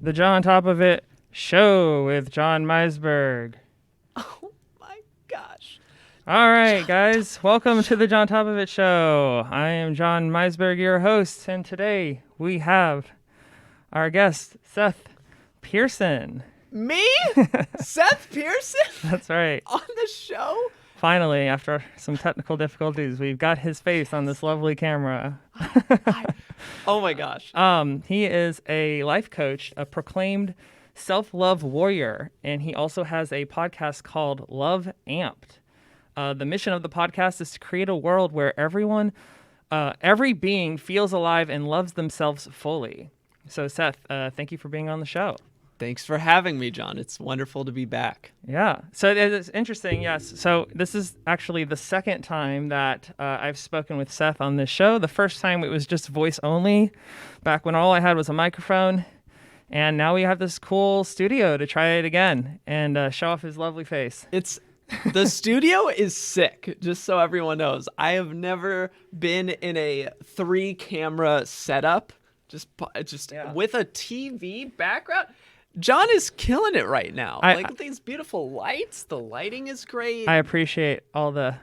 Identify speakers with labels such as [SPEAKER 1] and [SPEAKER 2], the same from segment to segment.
[SPEAKER 1] the JonTopofIt show with John Meisberg.
[SPEAKER 2] Oh my gosh.
[SPEAKER 1] All right, guys, welcome to the JonTopofIt show. I am John Meisberg, your host, and today we have our guest, Seth Pearson.
[SPEAKER 2] Me? Seth Pearson?
[SPEAKER 1] That's right.
[SPEAKER 2] On the show?
[SPEAKER 1] Finally, after some technical difficulties, we've got his face on this lovely camera.
[SPEAKER 2] Oh my gosh.
[SPEAKER 1] He is a life coach, a proclaimed self-love warrior, and he also has a podcast called Love Amped. The mission of the podcast is to create a world where every being feels alive and loves themselves fully. So, Seth, thank you for being on the show.
[SPEAKER 2] Thanks for having me, John. It's wonderful to be back.
[SPEAKER 1] Yeah. So it's interesting. Yes. So this is actually the second time that I've spoken with Seth on this show. The first time it was just voice only, back when all I had was a microphone. And now we have this cool studio to try it again and show off his lovely face.
[SPEAKER 2] The studio is sick, just so everyone knows. I have never been in a 3-camera setup, just with a TV background. John is killing it right now. Like these beautiful lights, the lighting is great.
[SPEAKER 1] I appreciate all the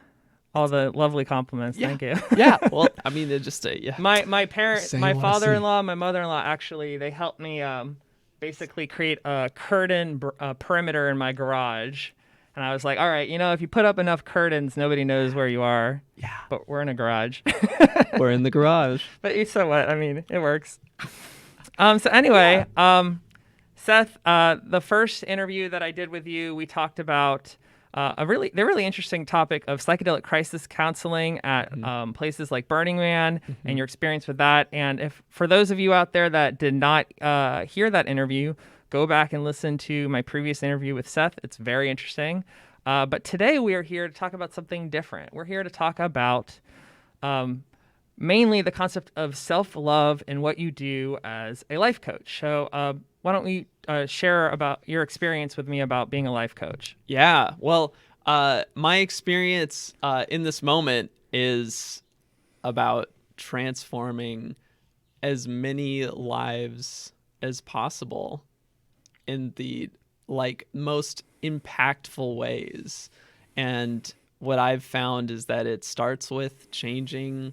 [SPEAKER 1] lovely compliments.
[SPEAKER 2] Yeah.
[SPEAKER 1] Thank you.
[SPEAKER 2] Yeah. Well, I mean, they're just yeah.
[SPEAKER 1] My parents, my
[SPEAKER 2] wanna
[SPEAKER 1] father-in-law, my mother-in-law, actually, they helped me basically create a curtain perimeter in my garage. And I was like, all right, if you put up enough curtains, nobody knows where you are.
[SPEAKER 2] Yeah.
[SPEAKER 1] But we're in a garage.
[SPEAKER 2] We're in the garage.
[SPEAKER 1] But so what? I mean, it works. So anyway, Seth, the first interview that I did with you, we talked about the really interesting topic of psychedelic crisis counseling at places like Burning Man and your experience with that. And if for those of you out there that did not hear that interview, go back and listen to my previous interview with Seth. It's very interesting. But today we are here to talk about something different. We're here to talk about mainly the concept of self-love and what you do as a life coach. So why don't we share about your experience with me about being a life coach?
[SPEAKER 2] Yeah. Well, my experience in this moment is about transforming as many lives as possible in the most impactful ways. And what I've found is that it starts with changing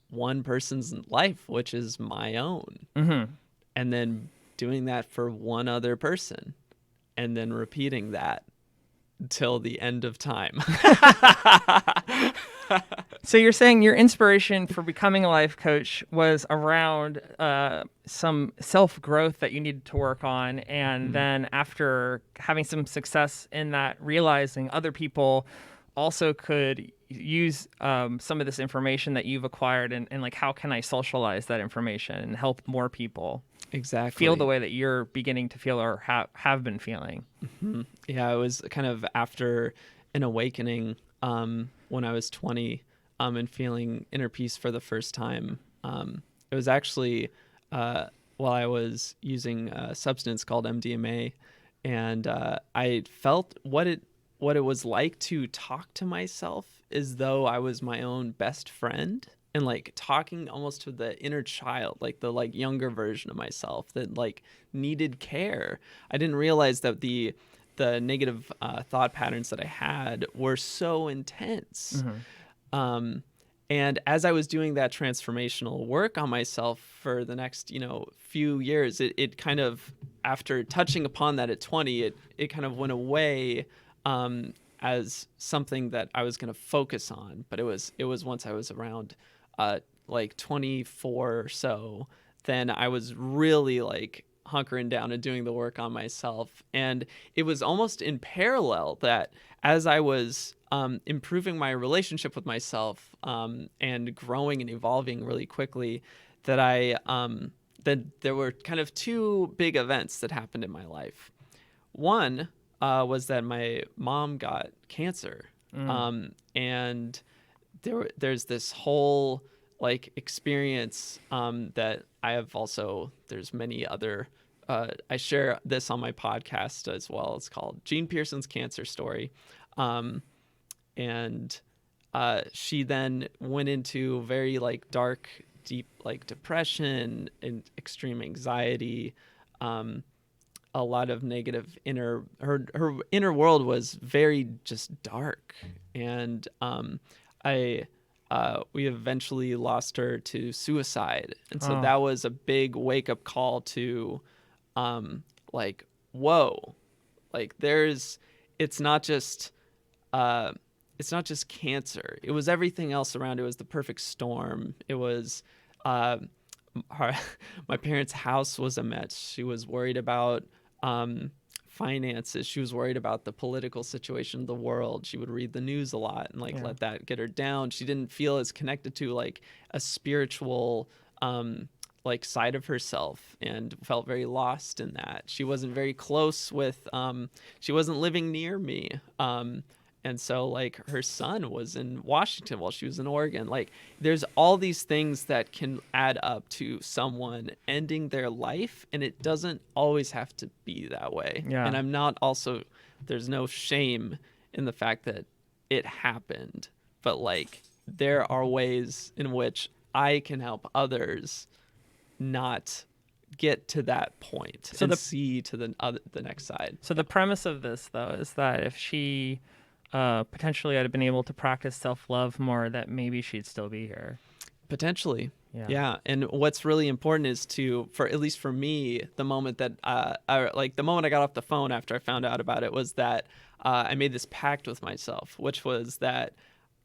[SPEAKER 2] one person's life, which is my own.
[SPEAKER 1] Mm-hmm.
[SPEAKER 2] And then doing that for one other person, and then repeating that till the end of time.
[SPEAKER 1] So you're saying your inspiration for becoming a life coach was around some self-growth that you needed to work on, and then after having some success in that, realizing other people also could use some of this information that you've acquired, and like, how can I socialize that information and help more people feel the way that you're beginning to feel or have been feeling?
[SPEAKER 2] Mm-hmm. Yeah, it was kind of after an awakening when I was 20 and feeling inner peace for the first time. It was actually while I was using a substance called MDMA, and I felt what it was like to talk to myself as though I was my own best friend, and like talking almost to the inner child, like the younger version of myself that needed care. I didn't realize that the negative thought patterns that I had were so intense.
[SPEAKER 1] Mm-hmm.
[SPEAKER 2] And as I was doing that transformational work on myself for the next, few years, it kind of, after touching upon that at 20, it kind of went away as something that I was going to focus on. But it was once I was around 24 or so, then I was really hunkering down and doing the work on myself. And it was almost in parallel that as I was improving my relationship with myself and growing and evolving really quickly, that there were kind of two big events that happened in my life. One was that my mom got cancer. And there's this whole experience that I have also, there's many other, I share this on my podcast as well. It's called Jean Pearson's Cancer Story. And she then went into very dark, deep depression and extreme anxiety. a lot of negative her inner world was very just dark. And I we eventually lost her to suicide. And so
[SPEAKER 1] Oh,
[SPEAKER 2] that was a big wake up call to like, whoa, like it's not just uh it's not just cancer. It was everything else around. It was the perfect storm. It was her, my parents' house was a mess. She was worried about finances. She was worried about the political situation of the world. She would read the news a lot and like
[SPEAKER 1] yeah.
[SPEAKER 2] let that get her down. She didn't feel as connected to like a spiritual like side of herself, and felt very lost in that. She wasn't very close with she wasn't living near me. And so like her son was in Washington while she was in Oregon. Like there's all these things that can add up to someone ending their life, and it doesn't always have to be that way.
[SPEAKER 1] Yeah.
[SPEAKER 2] And I'm not also, there's no shame in the fact that it happened, but like there are ways in which I can help others not get to that point
[SPEAKER 1] So
[SPEAKER 2] and
[SPEAKER 1] the
[SPEAKER 2] see to the next side.
[SPEAKER 1] so the premise of this though is that if she potentially had been able to practice self-love more, that maybe she'd still be here.
[SPEAKER 2] Potentially.
[SPEAKER 1] Yeah.
[SPEAKER 2] Yeah. And what's really important is to, for at least for me, the moment that the moment I got off the phone after I found out about it was that I made this pact with myself, which was that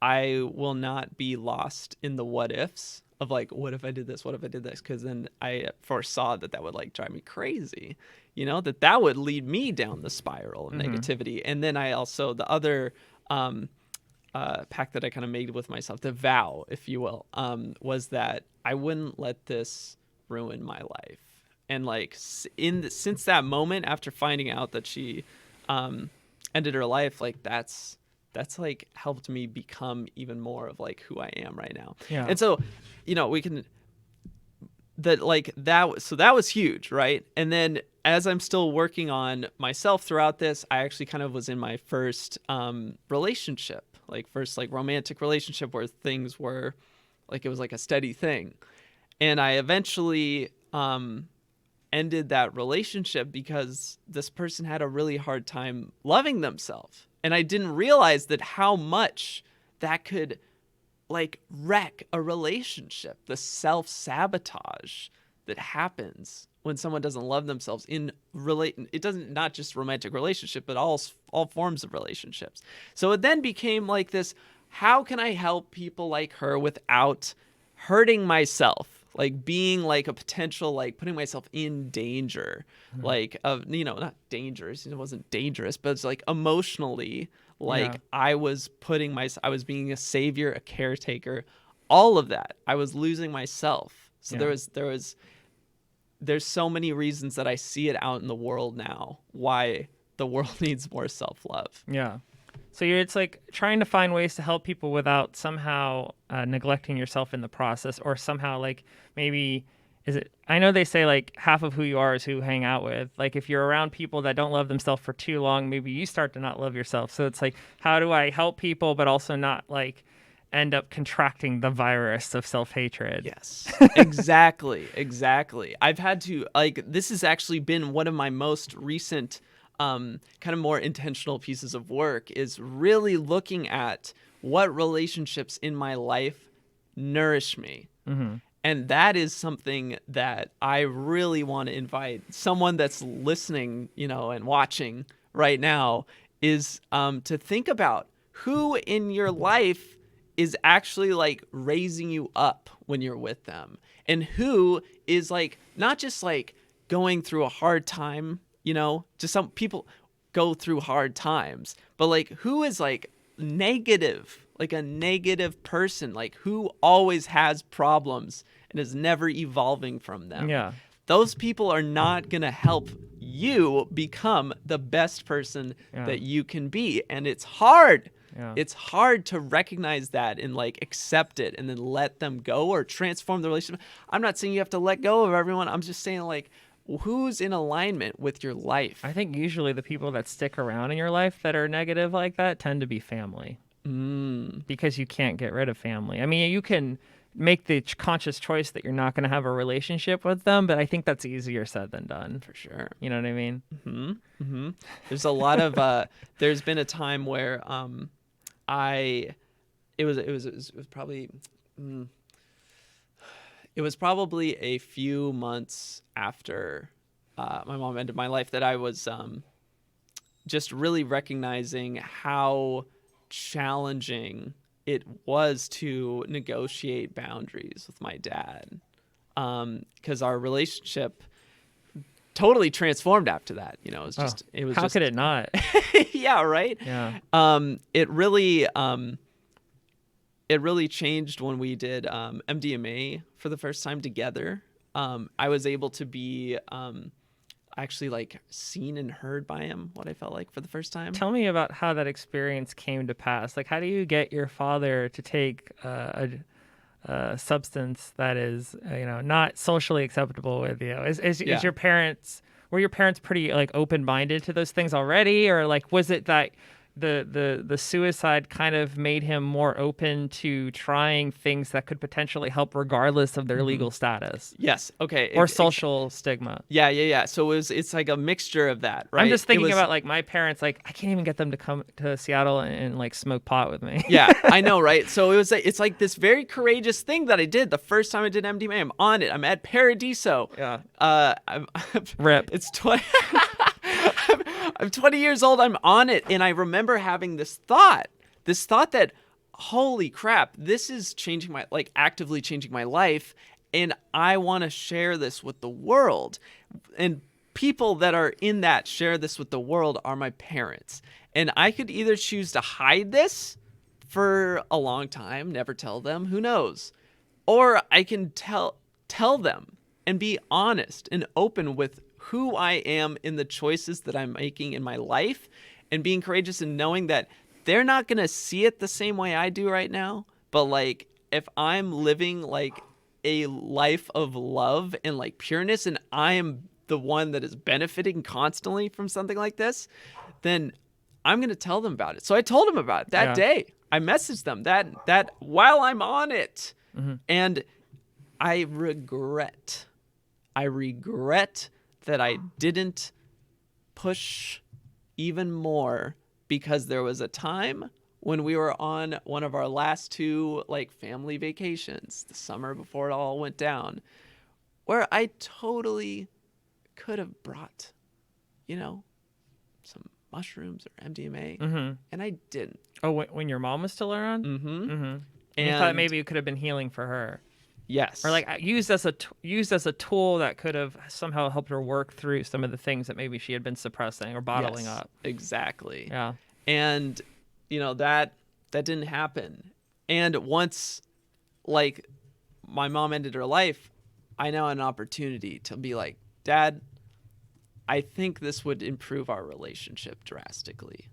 [SPEAKER 2] I will not be lost in the what ifs of like, what if I did this? What if I did this? Because then I foresaw that would like drive me crazy, that would lead me down the spiral of negativity. And then I also, the other pact that I kind of made with myself, the vow, if you will, was that I wouldn't let this ruin my life. And like since that moment, after finding out that she ended her life, like that's like helped me become even more of like who I am right now.
[SPEAKER 1] Yeah.
[SPEAKER 2] And so, we can that was huge, right? And then as I'm still working on myself throughout this, I actually kind of was in my first relationship, like first like romantic relationship where things were like, it was like a steady thing. And I eventually ended that relationship because this person had a really hard time loving themselves. And I didn't realize that how much that could like wreck a relationship, the self-sabotage that happens when someone doesn't love themselves it doesn't, not just romantic relationship, but all forms of relationships. So it then became like this, how can I help people like her without hurting myself, like being like a potential, like putting myself in danger, like of, not dangerous, it wasn't dangerous, but it's like emotionally, like
[SPEAKER 1] Yeah.
[SPEAKER 2] I was being a savior, a caretaker, all of that. I was losing myself. So
[SPEAKER 1] Yeah.
[SPEAKER 2] there's so many reasons that I see it out in the world now, why the world needs more self-love.
[SPEAKER 1] Yeah. So it's like trying to find ways to help people without somehow neglecting yourself in the process, or somehow like maybe I know they say like half of who you are is who you hang out with. Like if you're around people that don't love themselves for too long, maybe you start to not love yourself. So it's like, how do I help people, but also not like end up contracting the virus of self-hatred?
[SPEAKER 2] Yes, exactly. I've had to, like, this has actually been one of my most recent kind of more intentional pieces of work, is really looking at what relationships in my life nourish me.
[SPEAKER 1] Mm-hmm.
[SPEAKER 2] And that is something that I really want to invite someone that's listening, and watching right now, is to think about who in your life is actually like raising you up when you're with them, and who is like not just like going through a hard time, just some people go through hard times, but like who is like negative, like a negative person, like who always has problems and is never evolving from them.
[SPEAKER 1] Yeah.
[SPEAKER 2] Those people are not going to help you become the best person
[SPEAKER 1] Yeah.
[SPEAKER 2] that you can be. And it's hard.
[SPEAKER 1] Yeah.
[SPEAKER 2] It's hard to recognize that and like accept it and then let them go or transform the relationship. I'm not saying you have to let go of everyone. I'm just saying like, who's in alignment with your life?
[SPEAKER 1] I think usually the people that stick around in your life that are negative like that tend to be family. Because you can't get rid of family. I mean, you can make the conscious choice that you're not going to have a relationship with them. But I think that's easier said than done.
[SPEAKER 2] For sure.
[SPEAKER 1] You know what I mean?
[SPEAKER 2] There's a lot of there's been a time where it was probably it was probably a few months after my mom ended my life that I was just really recognizing how challenging it was to negotiate boundaries with my dad, because our relationship totally transformed after that. You know, it was just
[SPEAKER 1] how could it not?
[SPEAKER 2] Yeah, right.
[SPEAKER 1] Yeah.
[SPEAKER 2] It really changed when we did MDMA for the first time together. I was able to be actually like seen and heard by him, what I felt like for the first time.
[SPEAKER 1] Tell me about how that experience came to pass. Like, how do you get your father to take a substance that is, not socially acceptable with you? Is your parents, were your parents pretty like open-minded to those things already, or like was it that the suicide kind of made him more open to trying things that could potentially help regardless of their legal status?
[SPEAKER 2] Yes. Okay.
[SPEAKER 1] Or social stigma.
[SPEAKER 2] Yeah. So it's like a mixture of that, right?
[SPEAKER 1] I'm just thinking about like my parents, like I can't even get them to come to Seattle and like smoke pot with me.
[SPEAKER 2] Yeah, I know, right? So it's like this very courageous thing that I did the first time I did MDMA. I'm on it. I'm at Paradiso.
[SPEAKER 1] Yeah. Rip.
[SPEAKER 2] It's 20. I'm 20 years old. I'm on it. And I remember having this thought that, holy crap, this is actively changing my life. And I want to share this with the world. And people that are in that share this with the world are my parents. And I could either choose to hide this for a long time, never tell them, who knows? Or I can tell them and be honest and open with who I am in the choices that I'm making in my life, and being courageous and knowing that they're not going to see it the same way I do right now. But like, if I'm living like a life of love and like pureness, and I am the one that is benefiting constantly from something like this, then I'm going to tell them about it. So I told them about it that day. I messaged them that while I'm on it. And I regret that I didn't push even more, because there was a time when we were on one of our last two like family vacations, the summer before it all went down, where I totally could have brought, some mushrooms or MDMA, and I didn't.
[SPEAKER 1] Oh, when your mom was still around? And you thought maybe it could have been healing for her.
[SPEAKER 2] Yes.
[SPEAKER 1] Or like used as a tool that could have somehow helped her work through some of the things that maybe she had been suppressing or bottling up.
[SPEAKER 2] Exactly.
[SPEAKER 1] Yeah.
[SPEAKER 2] And that didn't happen. And once like my mom ended her life, I now had an opportunity to be like, Dad, I think this would improve our relationship drastically.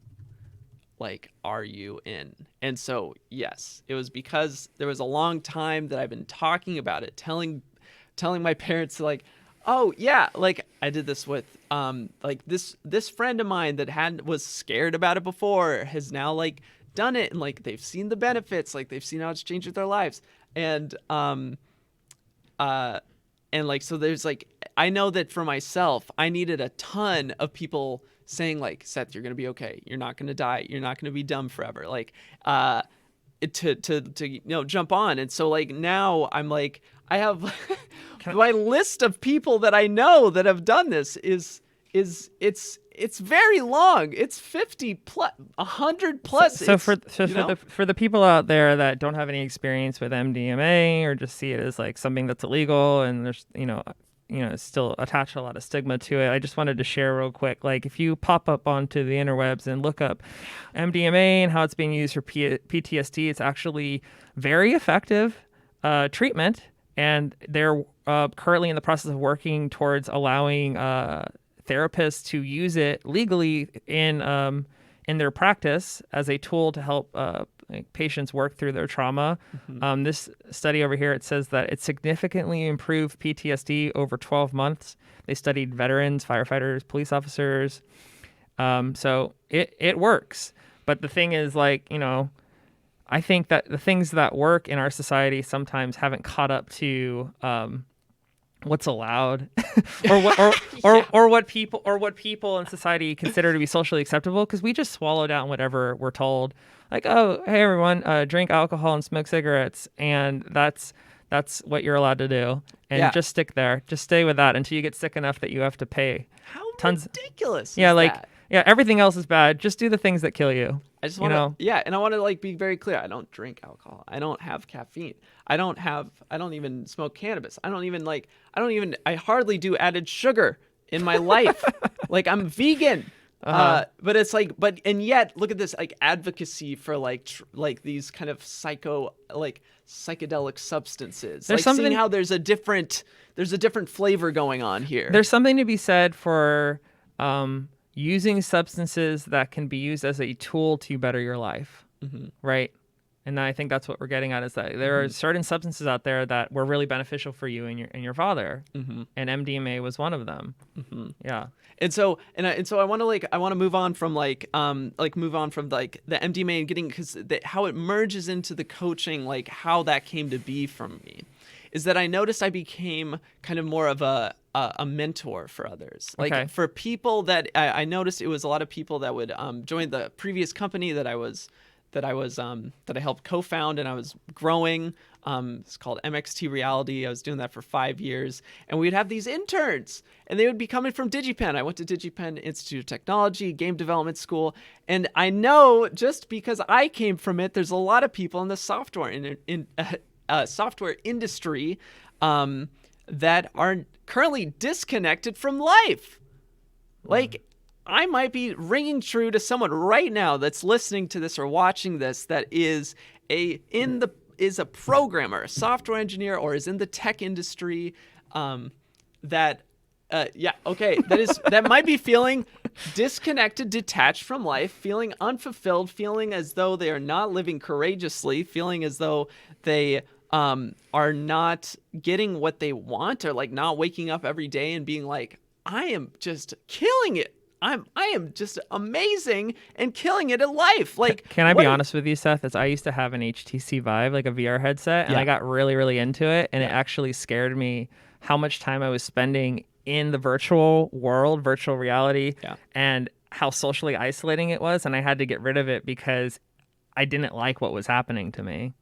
[SPEAKER 2] Like, are you in? And so, yes, it was because there was a long time that I've been talking about it, telling my parents like, oh yeah, like I did this with like this friend of mine that was scared about it before has now like done it, and like they've seen the benefits, like they've seen how it's changed their lives. And like, so there's like, I know that for myself, I needed a ton of people saying like, Seth, you're going to be okay. You're not going to die. You're not going to be dumb forever. Like, to jump on. And so like, now I'm like, I have my list of people that I know that have done this it's very long. It's 50 plus, 100 plus.
[SPEAKER 1] So for the people out there that don't have any experience with MDMA, or just see it as like something that's illegal, and there's it's still attached a lot of stigma to it, I just wanted to share real quick. Like, if you pop up onto the interwebs and look up MDMA and how it's being used for PTSD, it's actually very effective treatment, and they're currently in the process of working towards allowing therapists to use it legally in their practice as a tool to help patients work through their trauma. This study over here, it says that it significantly improved PTSD over 12 months. They studied veterans, firefighters, police officers. So it works. But the thing is, like, I think that the things that work in our society sometimes haven't caught up to what's allowed or what or what people in society consider to be socially acceptable, because we just swallow down whatever we're told. Like, oh, hey everyone, drink alcohol and smoke cigarettes, and that's what you're allowed to do, and just stick there. Just stay with that until you get sick enough that you have to pay
[SPEAKER 2] How
[SPEAKER 1] tons.
[SPEAKER 2] ridiculous
[SPEAKER 1] Yeah,
[SPEAKER 2] is
[SPEAKER 1] like
[SPEAKER 2] that?
[SPEAKER 1] yeah, everything else is bad. Just do the things that kill you.
[SPEAKER 2] I just
[SPEAKER 1] you
[SPEAKER 2] want
[SPEAKER 1] know?
[SPEAKER 2] to, yeah, and I want to like be very clear. I don't drink alcohol. I don't have caffeine. I don't even smoke cannabis. I hardly do added sugar in my life. Like, I'm vegan. But it's like, and yet look at this, like, advocacy for like these kind of psychedelic substances.
[SPEAKER 1] There's
[SPEAKER 2] like
[SPEAKER 1] something-
[SPEAKER 2] seeing how there's a different flavor going on here.
[SPEAKER 1] There's something to be said for using substances that can be used as a tool to better your life, right? And I think that's what we're getting at, is that there are certain substances out there that were really beneficial for you and your father, and MDMA was one of them. Yeah.
[SPEAKER 2] And so I want to move on from the MDMA and getting, because how it merges into the coaching, like how that came to be from me, is that I noticed I became kind of more of a mentor for others. Like,
[SPEAKER 1] Okay.
[SPEAKER 2] for people that I noticed, it was a lot of people that would join the previous company that I helped co-found, and I was growing. It's called MXT Reality. I was doing that for 5 years, and we'd have these interns, and they would be coming from DigiPen. I went to DigiPen Institute of Technology, game development school, and I know, just because I came from it, there's a lot of people in the software software industry that are currently disconnected from life. Like, I might be ringing true to someone right now that's listening to this or watching this that is a programmer, a software engineer, or is in the tech industry, that might be feeling disconnected, detached from life, feeling unfulfilled, feeling as though they are not living courageously, feeling as though they are not getting what they want, or like not waking up every day and being like, I am just killing it. I am just amazing and killing it in life. Like,
[SPEAKER 1] Can I be honest with you, Seth? I used to have an HTC Vive, like a VR headset, and I got really, really into it, and it actually scared me how much time I was spending in the virtual world, virtual reality, and how socially isolating it was, and I had to get rid of it because I didn't like what was happening to me.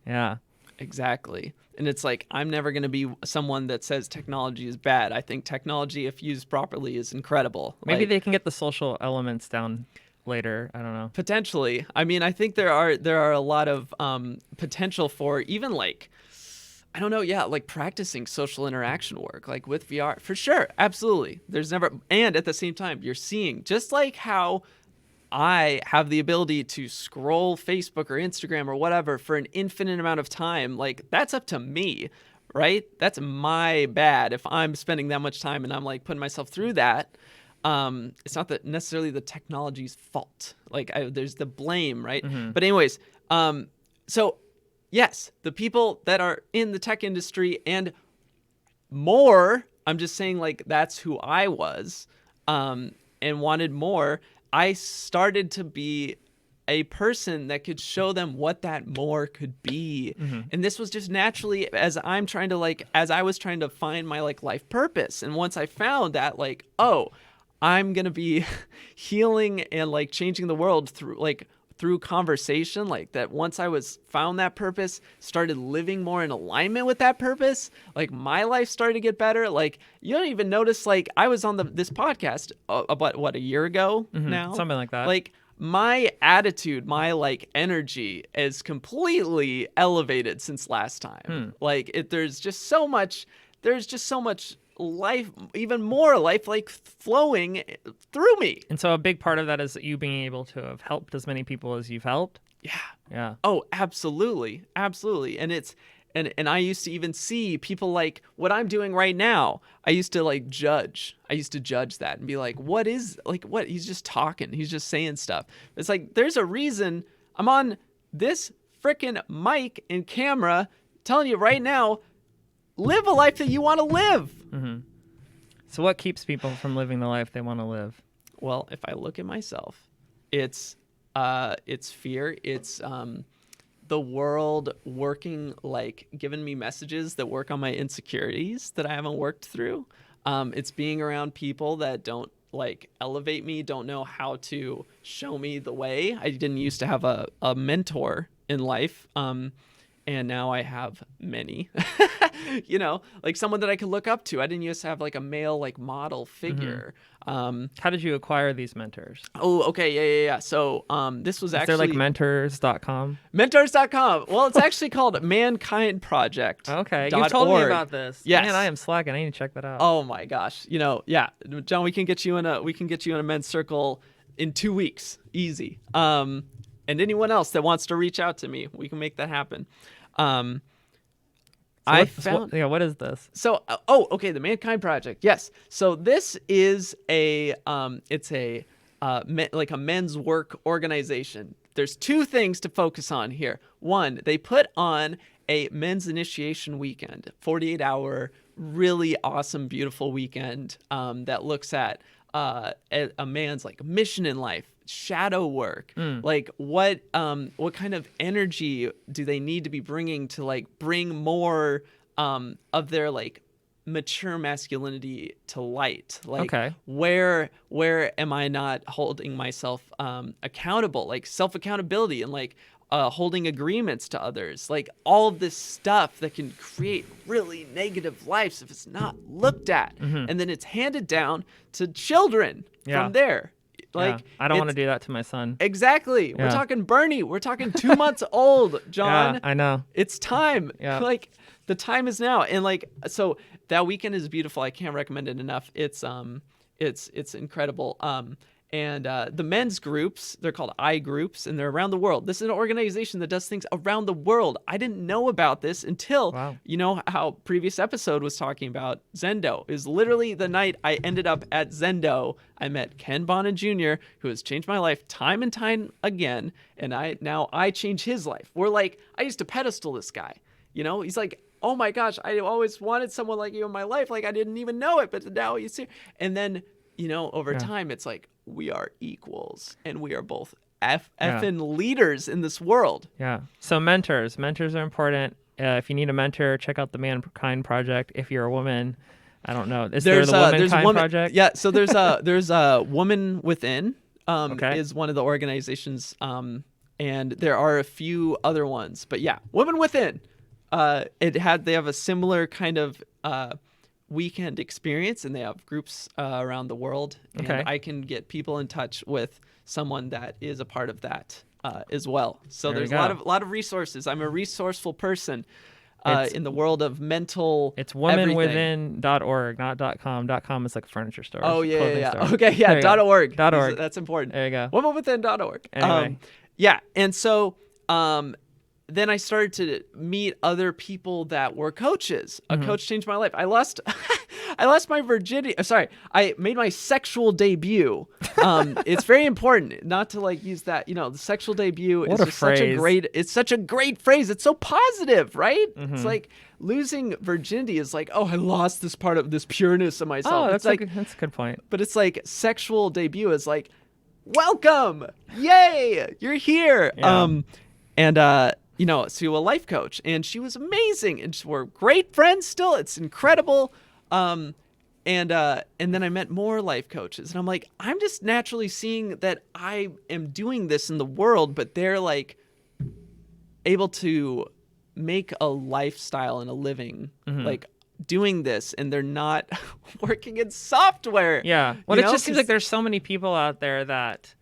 [SPEAKER 1] Yeah.
[SPEAKER 2] Exactly. And it's like, I'm never going to be someone that says technology is bad. I think technology, if used properly, is incredible.
[SPEAKER 1] Maybe they can get the social elements down later. I don't know.
[SPEAKER 2] Potentially. I mean, I think there are a lot of potential for even like, I don't know, like practicing social interaction work, like with VR, for sure. Absolutely. And at the same time, you're seeing, just like how I have the ability to scroll Facebook or Instagram or whatever for an infinite amount of time, like, that's up to me, right? That's my bad if I'm spending that much time and I'm like putting myself through that. It's not that necessarily the technology's fault. Like, there's the blame, right? But anyways, so yes, the people that are in the tech industry and more, I'm just saying, like, that's who I was, and wanted more. I started to be a person that could show them what that more could be. And this was just naturally as I was trying to find my like life purpose. And once I found that, like, oh, I'm going to be healing and like changing the world through conversation, like that, once I found that purpose, started living more in alignment with that purpose, like my life started to get better. Like, you don't even notice, like, I was on this podcast about a year ago now,
[SPEAKER 1] something like that.
[SPEAKER 2] Like, my attitude, my like energy is completely elevated since last time. Like, there's just so much life, even more life, like flowing through me.
[SPEAKER 1] And so a big part of that is you being able to have helped as many people as you've helped. Yeah.
[SPEAKER 2] Oh, absolutely. And I used to even see people like what I'm doing right now. I used to judge that and be like, what? He's just talking. He's just saying stuff. It's like, there's a reason I'm on this freaking mic and camera telling you right now, live a life that you want to live.
[SPEAKER 1] So what keeps people from living the life they want to live?
[SPEAKER 2] Well, if I look at myself, it's fear. It's the world working, like giving me messages that work on my insecurities that I haven't worked through. It's being around people that don't like elevate me, don't know how to show me the way. I didn't used to have a mentor in life. And now I have many, like someone that I could look up to. I didn't used to have like a male like model figure.
[SPEAKER 1] How did you acquire these mentors?
[SPEAKER 2] Oh, okay. Yeah. So this was
[SPEAKER 1] Is there
[SPEAKER 2] actually
[SPEAKER 1] like mentors.com?
[SPEAKER 2] mentors.com. Well, it's actually called Mankind Project.
[SPEAKER 1] Okay. You told me about this.
[SPEAKER 2] Yes.
[SPEAKER 1] Man, I am slacking. I need to check that out.
[SPEAKER 2] Oh my gosh. Yeah. John, we can get you in a men's circle in 2 weeks. Easy. And anyone else that wants to reach out to me, we can make that happen.
[SPEAKER 1] What is this?
[SPEAKER 2] So, okay, the Mankind Project. Yes. So this is it's a men's work organization. There's 2 things to focus on here. One, they put on a men's initiation weekend, 48-hour, really awesome, beautiful weekend that looks at a man's like mission in life, shadow work, like what kind of energy do they need to be bringing to like bring more of their like mature masculinity to light, like where am I not holding myself accountable, like self-accountability, and like holding agreements to others, like all of this stuff that can create really negative lives if it's not looked at, and then it's handed down to children from there. Like,
[SPEAKER 1] I don't want to do that to my son.
[SPEAKER 2] Exactly. Yeah. We're talking Bernie. We're talking 2 months old, John.
[SPEAKER 1] Yeah, I know.
[SPEAKER 2] It's time.
[SPEAKER 1] Yeah.
[SPEAKER 2] Like the time is now. And like, so that weekend is beautiful. I can't recommend it enough. It's incredible. And the men's groups, they're called I groups, and they're around the world. This is an organization that does things around the world. I didn't know about this until, you know, how previous episode was talking about Zendo. Is literally the night I ended up at Zendo. I met Ken Bonin Jr., who has changed my life time and time again, and I change his life. We're like, I used to pedestal this guy. You know, he's like, oh my gosh, I always wanted someone like you in my life. Like I didn't even know it, but now you see. And then, you know, over time, it's like, we are equals, and we are both effing leaders in this world.
[SPEAKER 1] Yeah. So mentors are important. If you need a mentor, check out the Mankind Project. If you're a woman, I don't know. Is there the Womankind Project?
[SPEAKER 2] Yeah. So there's a Woman Within. Is one of the organizations. And there are a few other ones, but yeah, Woman Within. They have a similar kind of weekend experience, and they have groups around the world, and I can get people in touch with someone that is a part of that as well. So there's a lot of resources. I'm a resourceful person in the world of mental.
[SPEAKER 1] It's womanwithin.org, not .com. .com is like a furniture store.
[SPEAKER 2] Oh yeah. Okay, yeah. .org.
[SPEAKER 1] .org.
[SPEAKER 2] That's important.
[SPEAKER 1] There you go.
[SPEAKER 2] Womanwithin.org.
[SPEAKER 1] Anyway.
[SPEAKER 2] Yeah, and so then I started to meet other people that were coaches. A coach changed my life. I lost my virginity. Sorry, I made my sexual debut. It's very important not to like use that. You know, the sexual debut is just such a great. It's such a great phrase. It's so positive, right? It's like losing virginity is like, oh, I lost this part of this pureness of myself.
[SPEAKER 1] Oh, that's a good point.
[SPEAKER 2] But it's like sexual debut is like, welcome, yay, you're here.
[SPEAKER 1] Yeah.
[SPEAKER 2] You know, to a life coach, and she was amazing, and we're great friends still. It's incredible. And then I met more life coaches, and I'm like, I'm just naturally seeing that I am doing this in the world, but they're like able to make a lifestyle and a living, like doing this, and they're not working in software.
[SPEAKER 1] Yeah. Well, it just seems like there's so many people out there that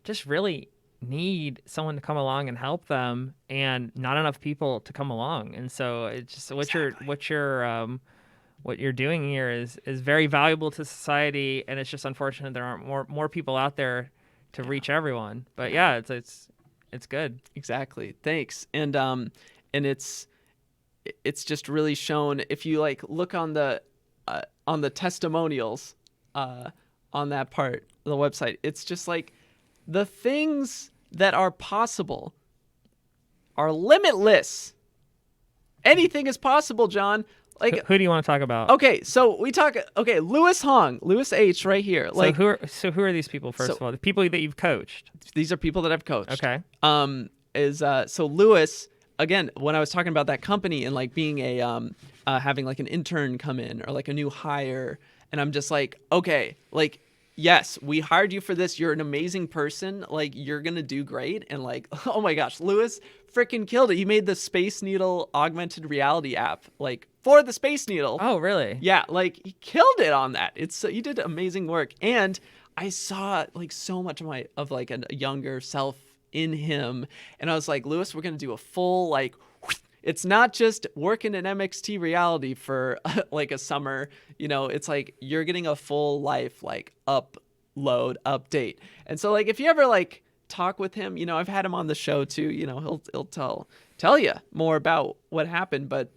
[SPEAKER 1] just really need someone to come along and help them, and not enough people to come along. And so it's just what you're doing here is very valuable to society, and it's just unfortunate there aren't more people out there to reach everyone. But yeah, it's good.
[SPEAKER 2] Exactly. Thanks. And it's just really shown, if you like look on the testimonials on that part of the website, it's just like the things that are possible are limitless. Anything is possible, John. Like,
[SPEAKER 1] who do you want to talk about?
[SPEAKER 2] Okay, so Lewis H right here. Like,
[SPEAKER 1] so who are these people? First of all, the people that you've coached.
[SPEAKER 2] These are people that I've coached.
[SPEAKER 1] Okay.
[SPEAKER 2] so Lewis, again, when I was talking about that company and like being having like an intern come in or like a new hire, and I'm just like, okay, like, yes, we hired you for this. You're an amazing person. Like, you're going to do great. And like, oh my gosh, Lewis freaking killed it. He made the Space Needle augmented reality app, like for the Space Needle.
[SPEAKER 1] Oh, really?
[SPEAKER 2] Yeah. Like he killed it on that. He did amazing work. And I saw like so much of like a younger self in him. And I was like, Lewis, we're going to do a full, like, it's not just working in MXT reality for like a summer, it's like you're getting a full life, like upload, update. And so like, if you ever like talk with him, I've had him on the show too, he'll tell you more about what happened, but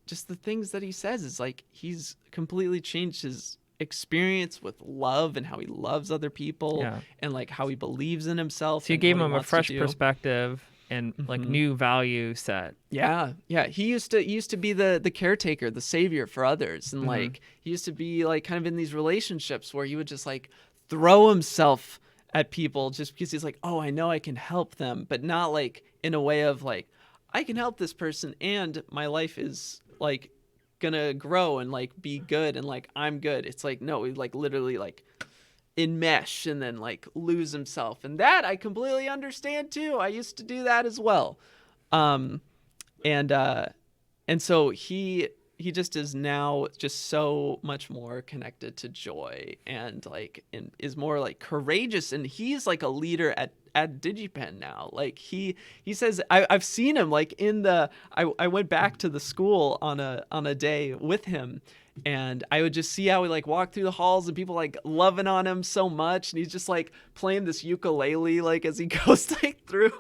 [SPEAKER 2] just the things that he says is like, he's completely changed his experience with love and how he loves other people and like how he believes in himself.
[SPEAKER 1] So you gave him a fresh perspective and like new value set.
[SPEAKER 2] Yeah. He used to be the caretaker, the savior for others. And like, he used to be like kind of in these relationships where he would just like throw himself at people just because he's like, oh, I know I can help them, but not like in a way of like, I can help this person and my life is like gonna grow and like be good and like I'm good. It's like, no, he like literally like enmesh and then like lose himself, and that I completely understand too. I used to do that as well. And so he just is now just so much more connected to joy and like and is more like courageous, and he's like a leader at DigiPen now. Like he says, I've seen him like I went back to the school on a day with him, and I would just see how he like walked through the halls and people like loving on him so much, and he's just like playing this ukulele like as he goes like through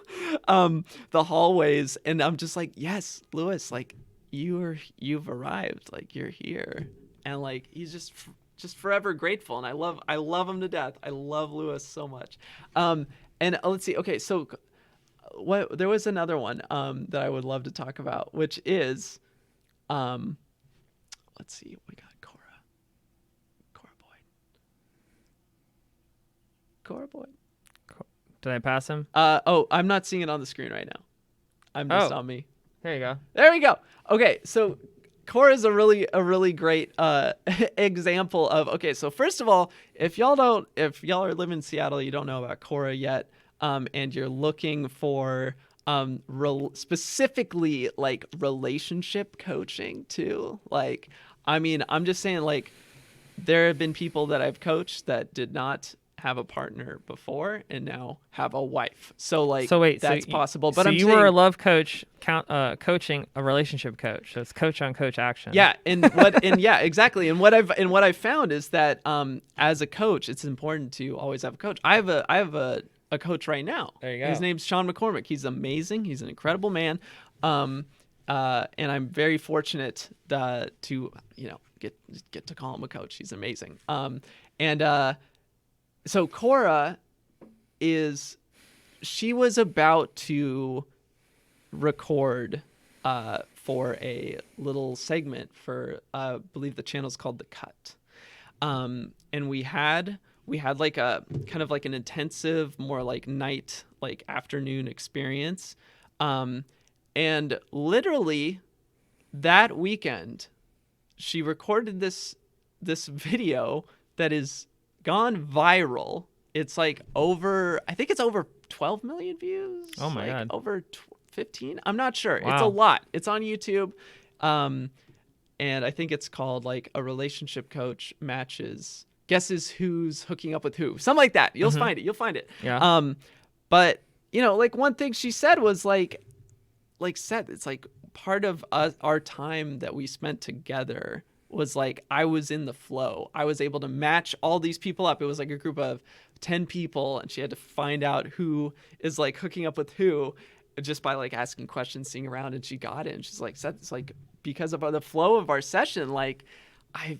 [SPEAKER 2] the hallways, and I'm just like, yes, Lewis, like you've arrived, like you're here, and like he's just forever grateful, and I love him to death. I love Lewis so much. And let's see. Okay, so there was another one that I would love to talk about, which is, let's see. We got Cora Boyd.
[SPEAKER 1] Did I pass him?
[SPEAKER 2] I'm not seeing it on the screen right now. I'm just on me.
[SPEAKER 1] There you go.
[SPEAKER 2] There we go. Okay, so Cora is a really great example of, okay, so first of all, if y'all are living in Seattle, you don't know about Cora yet, and you're looking for specifically like relationship coaching too. Like, I mean, I'm just saying, like, there have been people that I've coached that did not have a partner before and now have a wife. So like, that's possible. But
[SPEAKER 1] so you were a love coach, coaching a relationship coach. So it's coach on coach action.
[SPEAKER 2] Yeah, and yeah, exactly. And what I've found is that as a coach, it's important to always have a coach. I have a coach right now.
[SPEAKER 1] There you go.
[SPEAKER 2] His name's Sean McCormick. He's amazing. He's an incredible man. And I'm very fortunate to get to call him a coach. He's amazing. So Cora she was about to record for a little segment for I believe the channel's called The Cut. And we had like a kind of like an intensive, more like night, like afternoon experience. And literally that weekend she recorded this video that is gone viral. It's like I think it's over 12 million views.
[SPEAKER 1] Oh my God.
[SPEAKER 2] Over 15. I'm not sure.
[SPEAKER 1] Wow.
[SPEAKER 2] It's a lot. It's on YouTube. And I think it's called like A Relationship Coach Matches, guesses who's hooking up with who. Something like that. You'll find it. You'll find it.
[SPEAKER 1] Yeah.
[SPEAKER 2] But like one thing she said was like Seth, it's like part of our time that we spent together was like, I was in the flow. I was able to match all these people up. It was like a group of 10 people, and she had to find out who is like hooking up with who just by like asking questions, seeing around, and she got it. And she's like, Seth, it's like, because of the flow of our session, like I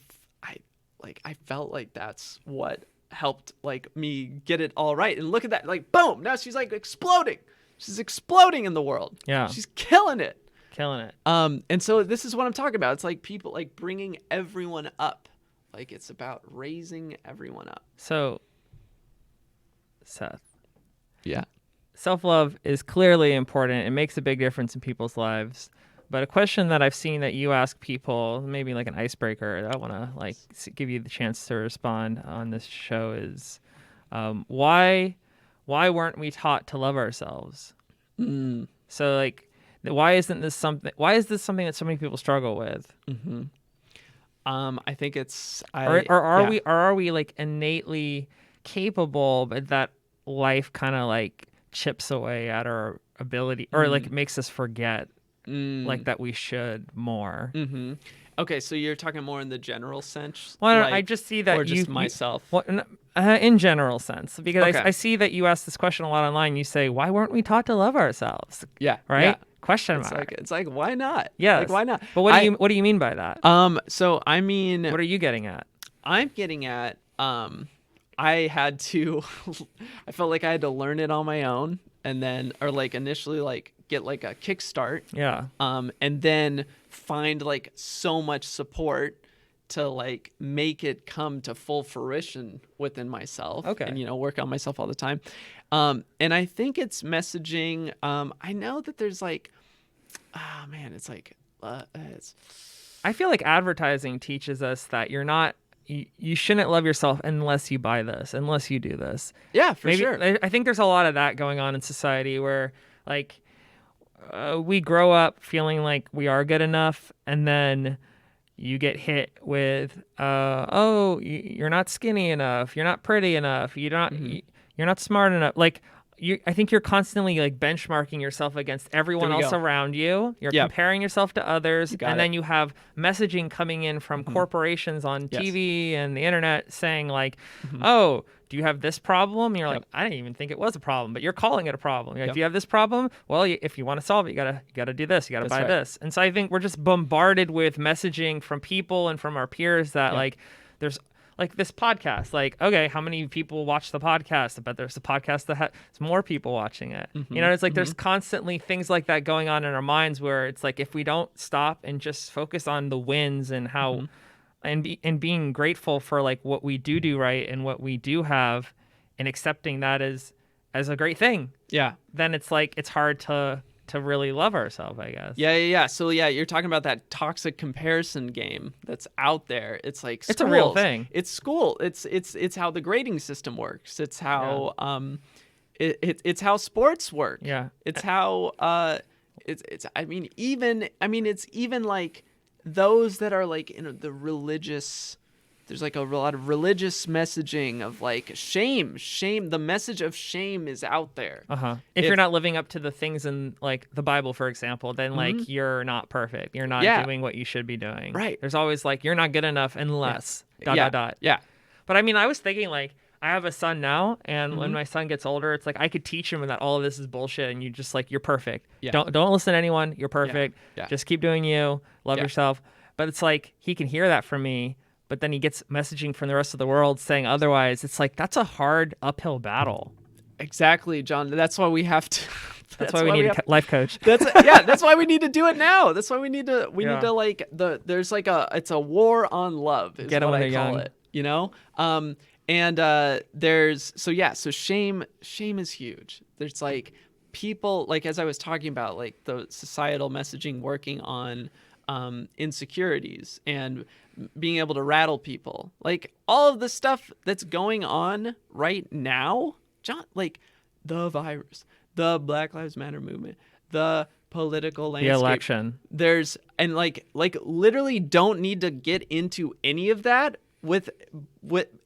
[SPEAKER 2] felt like that's what helped like me get it all right. And look at that, like, boom, now she's like exploding. She's exploding in the world.
[SPEAKER 1] Yeah.
[SPEAKER 2] She's killing it.
[SPEAKER 1] And
[SPEAKER 2] so this is what I'm talking about. It's like people like bringing everyone up. Like it's about raising everyone up.
[SPEAKER 1] So, Seth.
[SPEAKER 2] Yeah.
[SPEAKER 1] self-love is clearly important. It makes a big difference in people's lives. But a question that I've seen that you ask people, maybe like an icebreaker, that I want to like give you the chance to respond on this show is, why weren't we taught to love ourselves?
[SPEAKER 2] Mm.
[SPEAKER 1] So like, why is this something that so many people struggle with?
[SPEAKER 2] Mm-hmm. I think it's
[SPEAKER 1] Or are we like innately capable, but that life kind of like chips away at our ability, or like makes us forget like that we should more.
[SPEAKER 2] Mm-hmm. Okay, so you're talking more in the general sense.
[SPEAKER 1] Well,
[SPEAKER 2] like,
[SPEAKER 1] I just see that
[SPEAKER 2] or just myself.
[SPEAKER 1] In general sense, because
[SPEAKER 2] Okay.
[SPEAKER 1] I see that you ask this question a lot online. You say, "Why weren't we taught to love ourselves?"
[SPEAKER 2] Yeah.
[SPEAKER 1] Right?
[SPEAKER 2] Yeah.
[SPEAKER 1] Question
[SPEAKER 2] It's
[SPEAKER 1] mark.
[SPEAKER 2] like why not?
[SPEAKER 1] Yes.
[SPEAKER 2] Like why not?
[SPEAKER 1] But what do you mean by that?
[SPEAKER 2] So I mean,
[SPEAKER 1] What are you getting at?
[SPEAKER 2] I'm getting at I had to I felt like I had to learn it on my own, and then or like initially like get like a kickstart.
[SPEAKER 1] Yeah.
[SPEAKER 2] And then find like so much support to like make it come to full fruition within myself.
[SPEAKER 1] Okay.
[SPEAKER 2] And work on myself all the time. And I think it's messaging. I know that there's like, oh man, it's like it's
[SPEAKER 1] I feel like advertising teaches us that you shouldn't love yourself unless you buy this, unless you do this.
[SPEAKER 2] yeah, for sure.
[SPEAKER 1] I think there's a lot of that going on in society where like we grow up feeling like we are good enough, and then you get hit with, you're not skinny enough, you're not pretty enough, you're not smart enough. Like I think you're constantly like benchmarking yourself against everyone else around you. You're comparing yourself to others, and then you have messaging coming in from corporations on TV and the internet saying like, "Oh, do you have this problem?" And you're like, "I didn't even think it was a problem," but you're calling it a problem. You're like, "Do you have this problem? Well, if you want to solve it, you gotta do this. You gotta buy this." And so I think we're just bombarded with messaging from people and from our peers that like there's. Like this podcast, like, okay, how many people watch the podcast? I bet there's a podcast that has more people watching it. It's like there's constantly things like that going on in our minds where it's like if we don't stop and just focus on the wins and how and being grateful for like what we do right and what we do have and accepting that as a great thing.
[SPEAKER 2] Yeah.
[SPEAKER 1] Then it's like it's hard to really love ourselves, I guess.
[SPEAKER 2] Yeah. So you're talking about that toxic comparison game that's out there. It's like schools.
[SPEAKER 1] It's a real thing.
[SPEAKER 2] It's school. It's how the grading system works. It's how it's how sports work.
[SPEAKER 1] Yeah.
[SPEAKER 2] It's how it's it's even like those that are like in the religious. There's like a lot of religious messaging of like shame. The message of shame is out there.
[SPEAKER 1] If you're not living up to the things in like the Bible, for example, then like you're not perfect. You're not doing what you should be doing.
[SPEAKER 2] Right.
[SPEAKER 1] There's always like you're not good enough unless ...
[SPEAKER 2] Yeah.
[SPEAKER 1] But I mean, I was thinking like I have a son now, and when my son gets older, it's like I could teach him that all of this is bullshit, and you're perfect.
[SPEAKER 2] Yeah.
[SPEAKER 1] Don't listen to anyone. You're perfect.
[SPEAKER 2] Yeah.
[SPEAKER 1] Just keep doing you. Love yourself. But it's like he can hear that from me. But then he gets messaging from the rest of the world saying otherwise. It's like that's a hard uphill battle.
[SPEAKER 2] Exactly, John. That's why we have to.
[SPEAKER 1] That's why we need a life coach.
[SPEAKER 2] That's why we need to do it now. That's why we need to. We need to like there's like it's a war on love. Is
[SPEAKER 1] Get
[SPEAKER 2] what I
[SPEAKER 1] young.
[SPEAKER 2] call it. So shame is huge. There's like people like as I was talking about like the societal messaging working on insecurities and being able to rattle people, like all of the stuff that's going on right now, John, like the virus, the Black Lives Matter movement, the political landscape,
[SPEAKER 1] the election.
[SPEAKER 2] There's and like literally don't need to get into any of that with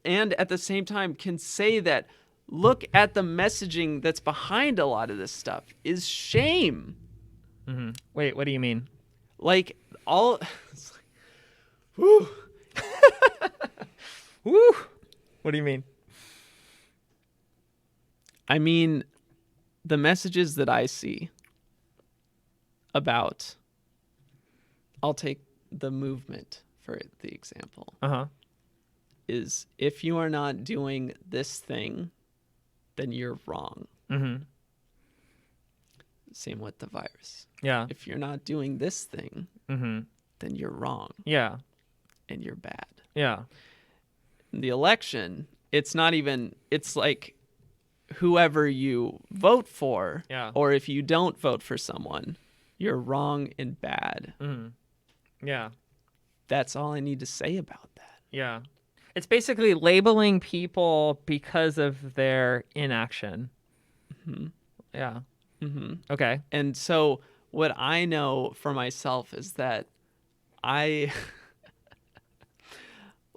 [SPEAKER 2] and at the same time can say that look at the messaging that's behind a lot of this stuff is shame.
[SPEAKER 1] Wait, what do you mean?
[SPEAKER 2] Like all. Woo.
[SPEAKER 1] Woo. What do you mean?
[SPEAKER 2] I mean, the messages that I see about, I'll take the movement for the example, is if you are not doing this thing, then you're wrong. Same with the virus.
[SPEAKER 1] Yeah.
[SPEAKER 2] If you're not doing this thing, then you're wrong.
[SPEAKER 1] Yeah.
[SPEAKER 2] And you're bad.
[SPEAKER 1] Yeah.
[SPEAKER 2] In the election, it's not even, it's like whoever you vote for,
[SPEAKER 1] Yeah.
[SPEAKER 2] or if you don't vote for someone, you're wrong and bad.
[SPEAKER 1] Yeah.
[SPEAKER 2] That's all I need to say about that.
[SPEAKER 1] Yeah. It's basically labeling people because of their inaction. Yeah. Okay.
[SPEAKER 2] And so what I know for myself is that I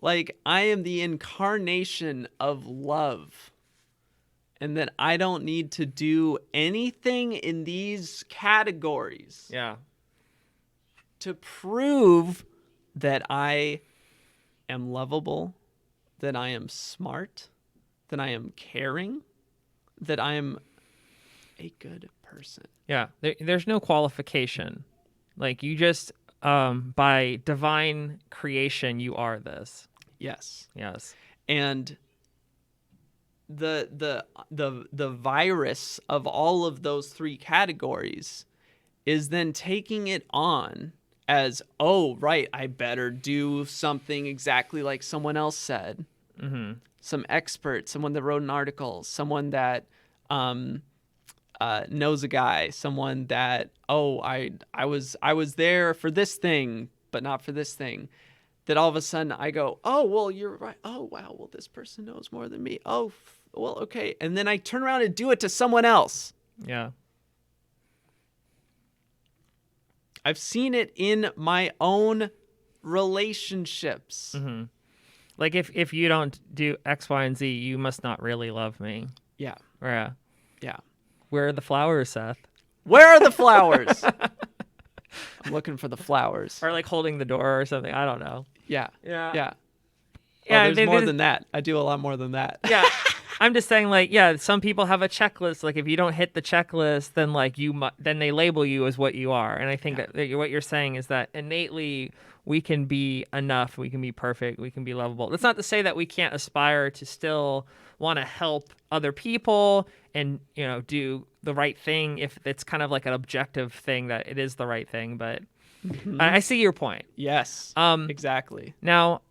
[SPEAKER 2] I am the incarnation of love, and that I don't need to do anything in these categories
[SPEAKER 1] Yeah.
[SPEAKER 2] to prove that I am lovable, that I am smart, that I am caring, that I am a good person.
[SPEAKER 1] Yeah. There's no qualification. Like you just, by divine creation, you are this.
[SPEAKER 2] Yes.
[SPEAKER 1] Yes.
[SPEAKER 2] And the virus of all of those three categories is then taking it on as, oh, right, I better do something exactly like someone else said. Some expert, someone that wrote an article, someone that knows a guy, someone that, oh, I was there for this thing, but not for this thing. That all of a sudden I go, oh, well, you're right. Oh, wow, well, this person knows more than me. Oh, well, okay. And then I turn around and do it to someone else.
[SPEAKER 1] Yeah.
[SPEAKER 2] I've seen it in my own relationships.
[SPEAKER 1] Like if you don't do X, Y, and Z, you must not really love me.
[SPEAKER 2] Yeah.
[SPEAKER 1] Yeah.
[SPEAKER 2] Yeah.
[SPEAKER 1] Where are the flowers, Seth?
[SPEAKER 2] Where are the flowers? I'm looking for the flowers.
[SPEAKER 1] Or like holding the door or something. I don't know.
[SPEAKER 2] Yeah.
[SPEAKER 1] Yeah.
[SPEAKER 2] Yeah.
[SPEAKER 1] Yeah.
[SPEAKER 2] Oh, there's more than that. I do a lot more than that.
[SPEAKER 1] Yeah. I'm just saying, like, yeah, some people have a checklist. Like, if you don't hit the checklist, then like then they label you as what you are. And I think that what you're saying is that innately we can be enough, we can be perfect, we can be lovable. That's not to say that we can't aspire to still want to help other people and do the right thing if it's kind of like an objective thing that it is the right thing. But I see your point.
[SPEAKER 2] Yes. Exactly.
[SPEAKER 1] Now,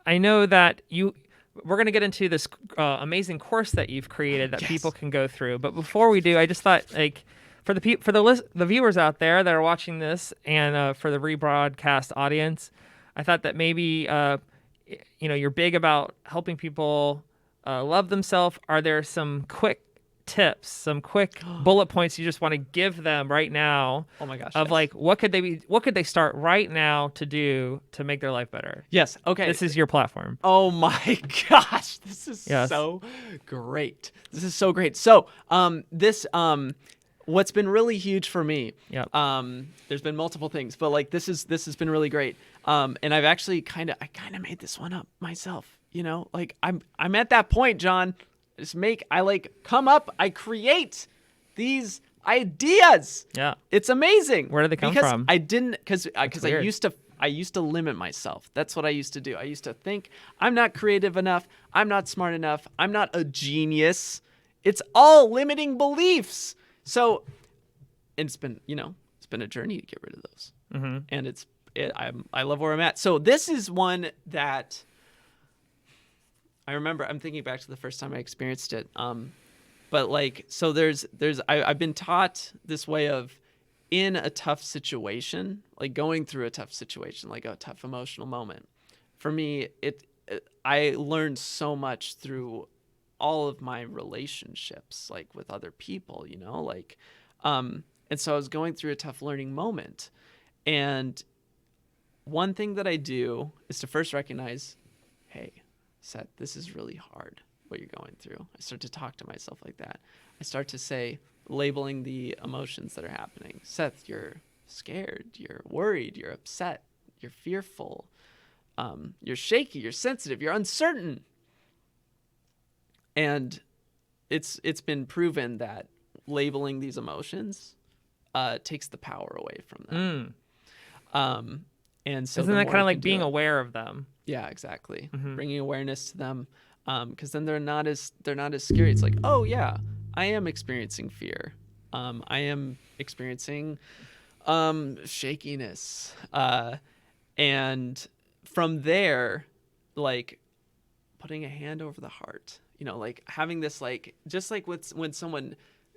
[SPEAKER 1] I know that we're going to get into this amazing course that you've created that people can go through. But before we do, I just thought, like, for the viewers out there that are watching this, and for the rebroadcast audience, I thought that maybe you're big about helping people love themselves. Are there some quick tips, some quick bullet points you just want to give them right now?
[SPEAKER 2] Oh my gosh.
[SPEAKER 1] Of
[SPEAKER 2] yes.
[SPEAKER 1] like, what could they start right now to do to make their life better?
[SPEAKER 2] Yes. Okay.
[SPEAKER 1] This is your platform.
[SPEAKER 2] Oh my gosh. This is so great. This is so great. So, what's been really huge for me, there's been multiple things, but like this has been really great. And I've actually kind of made this one up myself, like I'm at that point, John. I create these ideas.
[SPEAKER 1] Yeah.
[SPEAKER 2] It's amazing.
[SPEAKER 1] Where do they come
[SPEAKER 2] because
[SPEAKER 1] from?
[SPEAKER 2] I didn't, because I
[SPEAKER 1] weird.
[SPEAKER 2] used to limit myself. That's what I used to do. I used to think I'm not creative enough. I'm not smart enough. I'm not a genius. It's all limiting beliefs. So it's been a journey to get rid of those. And I love where I'm at. So this is one that I remember. I'm thinking back to the first time I experienced it. But like, so I've been taught this way of, in a tough situation, like going through a tough situation, like a tough emotional moment. For me, I learned so much through all of my relationships, like with other people, and so I was going through a tough learning moment. And one thing that I do is to first recognize, hey, Seth, this is really hard, what you're going through. I start to talk to myself like that. I start to say, labeling the emotions that are happening. Seth, you're scared, you're worried, you're upset, you're fearful, you're shaky, you're sensitive, you're uncertain. And it's been proven that labeling these emotions takes the power away from them. And so
[SPEAKER 1] isn't that kind of like being aware of them?
[SPEAKER 2] Yeah, exactly. Bringing awareness to them, because then they're not as scary. It's like, oh yeah, I am experiencing fear. I am experiencing shakiness, and from there, like putting a hand over the heart. like having this, like, just like when someone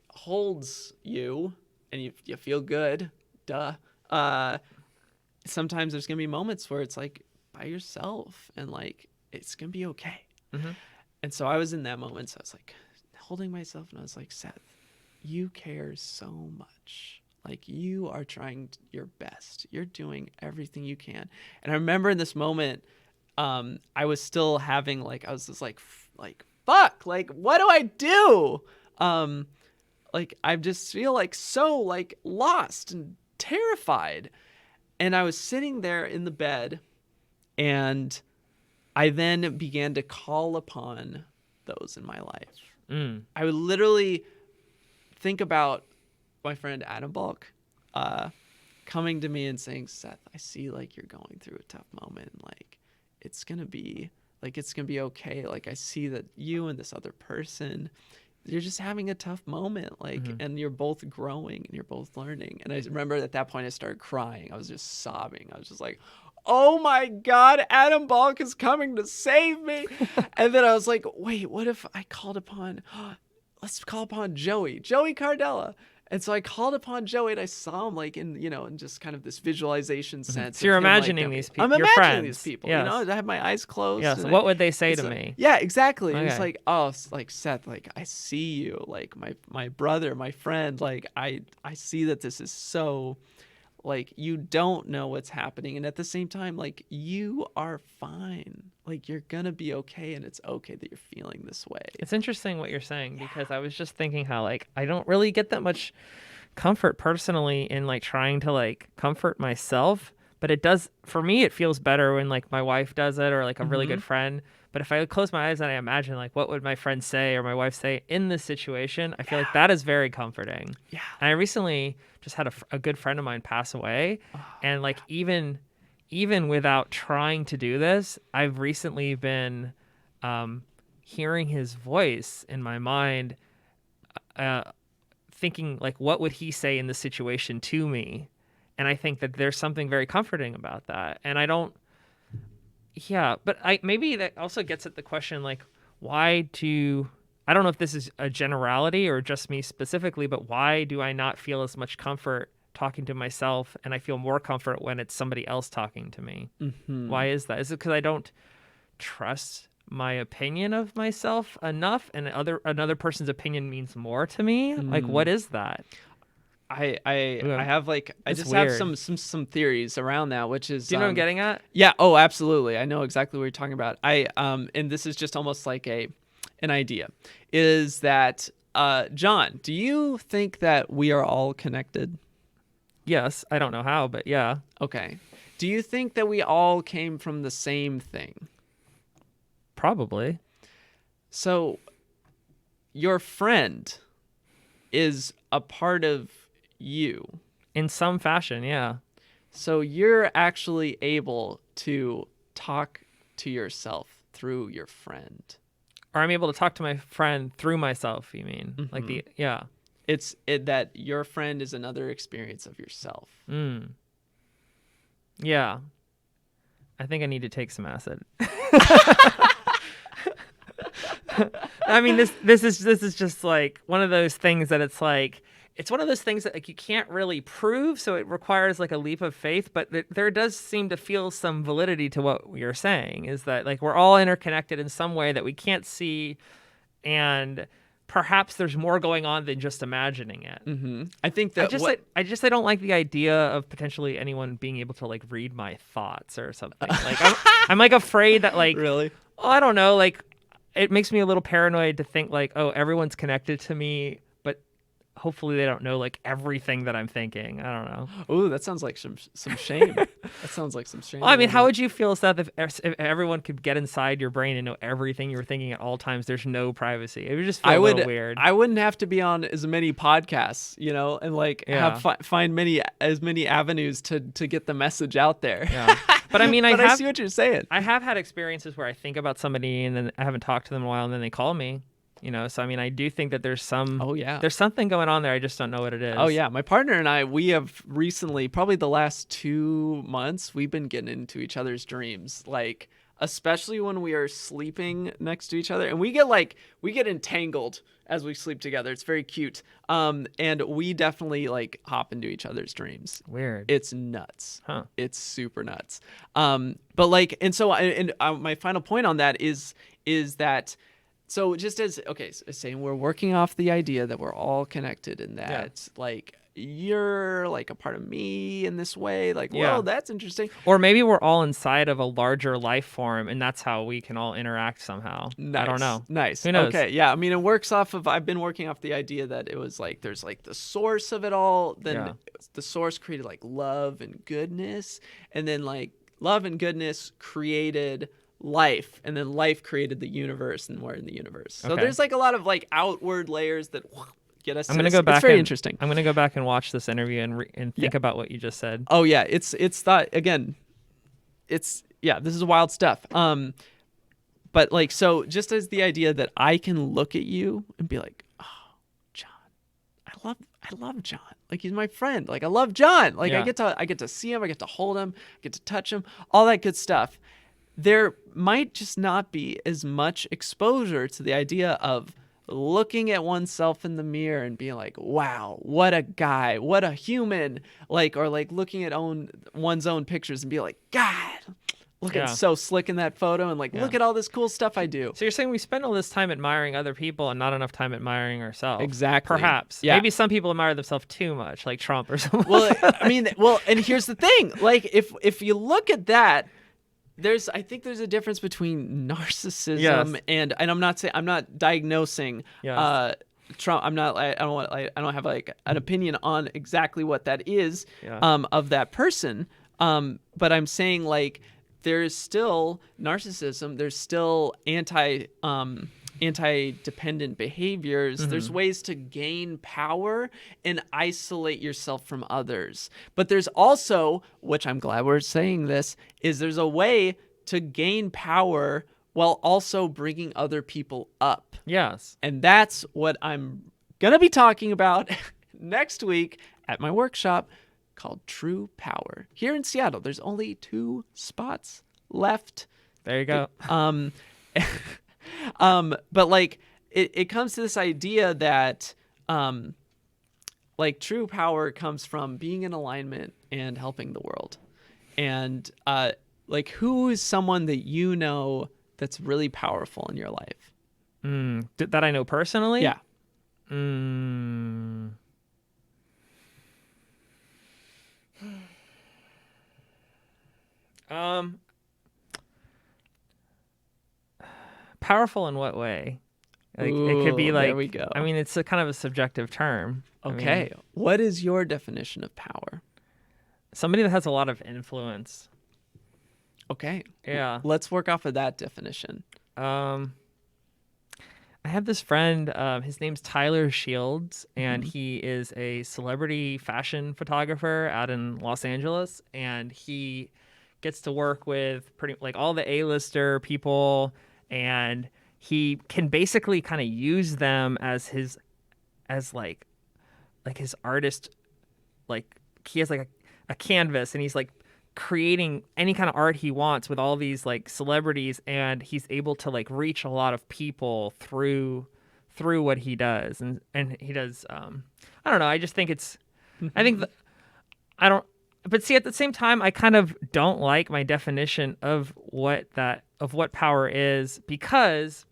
[SPEAKER 2] holds you and you feel good, duh. Sometimes there's going to be moments where it's like by yourself and like, it's going to be okay.
[SPEAKER 1] Mm-hmm.
[SPEAKER 2] And so I was in that moment. So I was like holding myself and I was like, Seth, you care so much. Like, you are trying your best. You're doing everything you can. And I remember in this moment, I was still having like, I was just like, fuck, like, what do I do? Like, I just feel like so like lost and terrified. And I was sitting there in the bed, and I then began to call upon those in my life. I would literally think about my friend Adam Balk coming to me and saying, Seth, I see like you're going through a tough moment. Like, it's going to be okay. Like, I see that you and this other person, you're just having a tough moment, like, and you're both growing and you're both learning. And I remember at that point I started crying. I was just sobbing. I was just like, oh my God, Adam Balk is coming to save me. And then I was like, wait, what if I called upon, let's call upon Joey Cardella. And so I called upon Joey, and I saw him like in just kind of this visualization sense.
[SPEAKER 1] So you're
[SPEAKER 2] of him,
[SPEAKER 1] imagining
[SPEAKER 2] like,
[SPEAKER 1] these people.
[SPEAKER 2] I'm
[SPEAKER 1] your
[SPEAKER 2] imagining
[SPEAKER 1] friends.
[SPEAKER 2] these people.
[SPEAKER 1] Yes.
[SPEAKER 2] I have my eyes closed.
[SPEAKER 1] Yes. What would they say to me?
[SPEAKER 2] Yeah, exactly.
[SPEAKER 1] Okay.
[SPEAKER 2] And it's like, oh, like, Seth, like, I see you, like my brother, my friend. Like, I see that this is so, like, you don't know what's happening, and at the same time, like, you are fine. Like, you're gonna be okay, and it's okay that you're feeling this way.
[SPEAKER 1] It's interesting what you're saying, because I was just thinking how, like, I don't really get that much comfort personally in like trying to like comfort myself, but it does, for me, it feels better when like my wife does it, or like a really good friend. But if I close my eyes and I imagine like what would my friend say or my wife say in this situation, I feel like that is very comforting. And I recently just had a good friend of mine pass away, and like even without trying to do this, I've recently been hearing his voice in my mind, thinking like, what would he say in this situation to me? And I think that there's something very comforting about that. And I don't, but maybe that also gets at the question, like, I don't know if this is a generality or just me specifically, but why do I not feel as much comfort talking to myself, and I feel more comfort when it's somebody else talking to me? Why is that? Is it because I don't trust my opinion of myself enough, and another person's opinion means more to me? Like, what is that?
[SPEAKER 2] I have like, I just
[SPEAKER 1] weird.
[SPEAKER 2] have some theories around that, which is,
[SPEAKER 1] do you know what I'm getting at?
[SPEAKER 2] Yeah. Oh, absolutely. I know exactly what you're talking about. And this is just almost like an idea, is that, John, do you think that we are all connected?
[SPEAKER 1] Yes. I don't know how, but yeah.
[SPEAKER 2] Okay. Do you think that we all came from the same thing?
[SPEAKER 1] Probably.
[SPEAKER 2] So your friend is a part of you.
[SPEAKER 1] In some fashion, yeah.
[SPEAKER 2] So you're actually able to talk to yourself through your friend.
[SPEAKER 1] Or I'm able to talk to my friend through myself, you mean? Like yeah.
[SPEAKER 2] It's that your friend is another experience of yourself.
[SPEAKER 1] Yeah. I think I need to take some acid. I mean, this is just like one of those things that it's one of those things that like you can't really prove, so it requires like a leap of faith. But there does seem to feel some validity to what you're saying, is that like we're all interconnected in some way that we can't see, and perhaps there's more going on than just imagining it. I think that I don't like the idea of potentially anyone being able to like read my thoughts or something. Like I'm like afraid that like,
[SPEAKER 2] really,
[SPEAKER 1] I don't know, like it makes me a little paranoid to think like, oh, everyone's connected to me, but hopefully they don't know like everything that I'm thinking. I don't know.
[SPEAKER 2] Oh, that sounds like some shame. That sounds like some shame.
[SPEAKER 1] Well, I mean, how would you feel, Seth, if everyone could get inside your brain and know everything you were thinking at all times? There's no privacy. It would just feel a little weird.
[SPEAKER 2] I wouldn't have to be on as many podcasts, and like find as many avenues to get the message out there.
[SPEAKER 1] Yeah. But I mean,
[SPEAKER 2] I see what you're saying.
[SPEAKER 1] I have had experiences where I think about somebody and then I haven't talked to them in a while, and then they call me. So I mean, I do think that there's something going on there. I just don't know what it is.
[SPEAKER 2] Oh yeah, my partner and I, we have recently, probably the last 2 months, we've been getting into each other's dreams. Like, especially when we are sleeping next to each other, and we get entangled as we sleep together. It's very cute. And we definitely like hop into each other's dreams.
[SPEAKER 1] Weird.
[SPEAKER 2] It's nuts.
[SPEAKER 1] Huh.
[SPEAKER 2] It's super nuts. But like, and so, my final point on that is that, so just as, okay, so saying we're working off the idea that we're all connected and that like you're like a part of me in this way, like, whoa, that's interesting.
[SPEAKER 1] Or maybe we're all inside of a larger life form and that's how we can all interact somehow.
[SPEAKER 2] Nice.
[SPEAKER 1] I don't know.
[SPEAKER 2] Nice.
[SPEAKER 1] Who knows?
[SPEAKER 2] Okay. Yeah. I mean, it works off of, I've been working off the idea that it was like, there's like the source of it all. Then the source created like love and goodness. And then like love and goodness created life. And then life created the universe, and we're in the universe. So there's like a lot of like outward layers that get us.
[SPEAKER 1] I'm going to go back.
[SPEAKER 2] It's very interesting.
[SPEAKER 1] I'm going to go back and watch this interview and think about what you just said.
[SPEAKER 2] Oh yeah. It's thought again. This is wild stuff. But like, so just as the idea that I can look at you and be like, oh, John, I love John. Like, he's my friend. Like, I love John. Like, I get to see him. I get to hold him. I get to touch him. All that good stuff. There might just not be as much exposure to the idea of looking at oneself in the mirror and being like, wow, what a guy, what a human. Like, or like looking at one's own pictures and be like, God, looking so slick in that photo, and like, look at all this cool stuff I do.
[SPEAKER 1] So you're saying we spend all this time admiring other people and not enough time admiring ourselves.
[SPEAKER 2] Exactly.
[SPEAKER 1] Perhaps. Yeah. Maybe some people admire themselves too much, like Trump or something.
[SPEAKER 2] Well, I mean, and here's the thing. Like, if you look at that, I think there's a difference between narcissism and I'm not diagnosing Trump. I don't have like an opinion on exactly what that is of that person. But I'm saying like there's still narcissism. There's still anti-dependent behaviors. There's ways to gain power and isolate yourself from others. But there's also, which I'm glad we're saying this, is there's a way to gain power while also bringing other people up.
[SPEAKER 1] Yes.
[SPEAKER 2] And that's what I'm going to be talking about next week at my workshop called True Power. Here in Seattle, there's only 2 spots left.
[SPEAKER 1] There you go.
[SPEAKER 2] But like it comes to this idea that like true power comes from being in alignment and helping the world. And like, who is someone that you know that's really powerful in your life?
[SPEAKER 1] That I know personally?
[SPEAKER 2] Yeah.
[SPEAKER 1] Powerful in what way? Like, it could be like,
[SPEAKER 2] there we go.
[SPEAKER 1] I mean, it's a kind of a subjective term.
[SPEAKER 2] Okay.
[SPEAKER 1] I mean,
[SPEAKER 2] what is your definition of power?
[SPEAKER 1] somebody that has a lot of influence.
[SPEAKER 2] Okay.
[SPEAKER 1] Yeah.
[SPEAKER 2] Let's work off of that definition.
[SPEAKER 1] I have this friend, his name's Tyler Shields, and he is a celebrity fashion photographer out in Los Angeles, and he gets to work with pretty like all the A-lister people, and he can basically kind of use them as his artist. Like, he has like a canvas, and he's like creating any kind of art he wants with all these like celebrities, and he's able to like reach a lot of people through what he does, and he does I don't know, I just think it's but see, at the same time, I kind of don't like my definition of what power is, because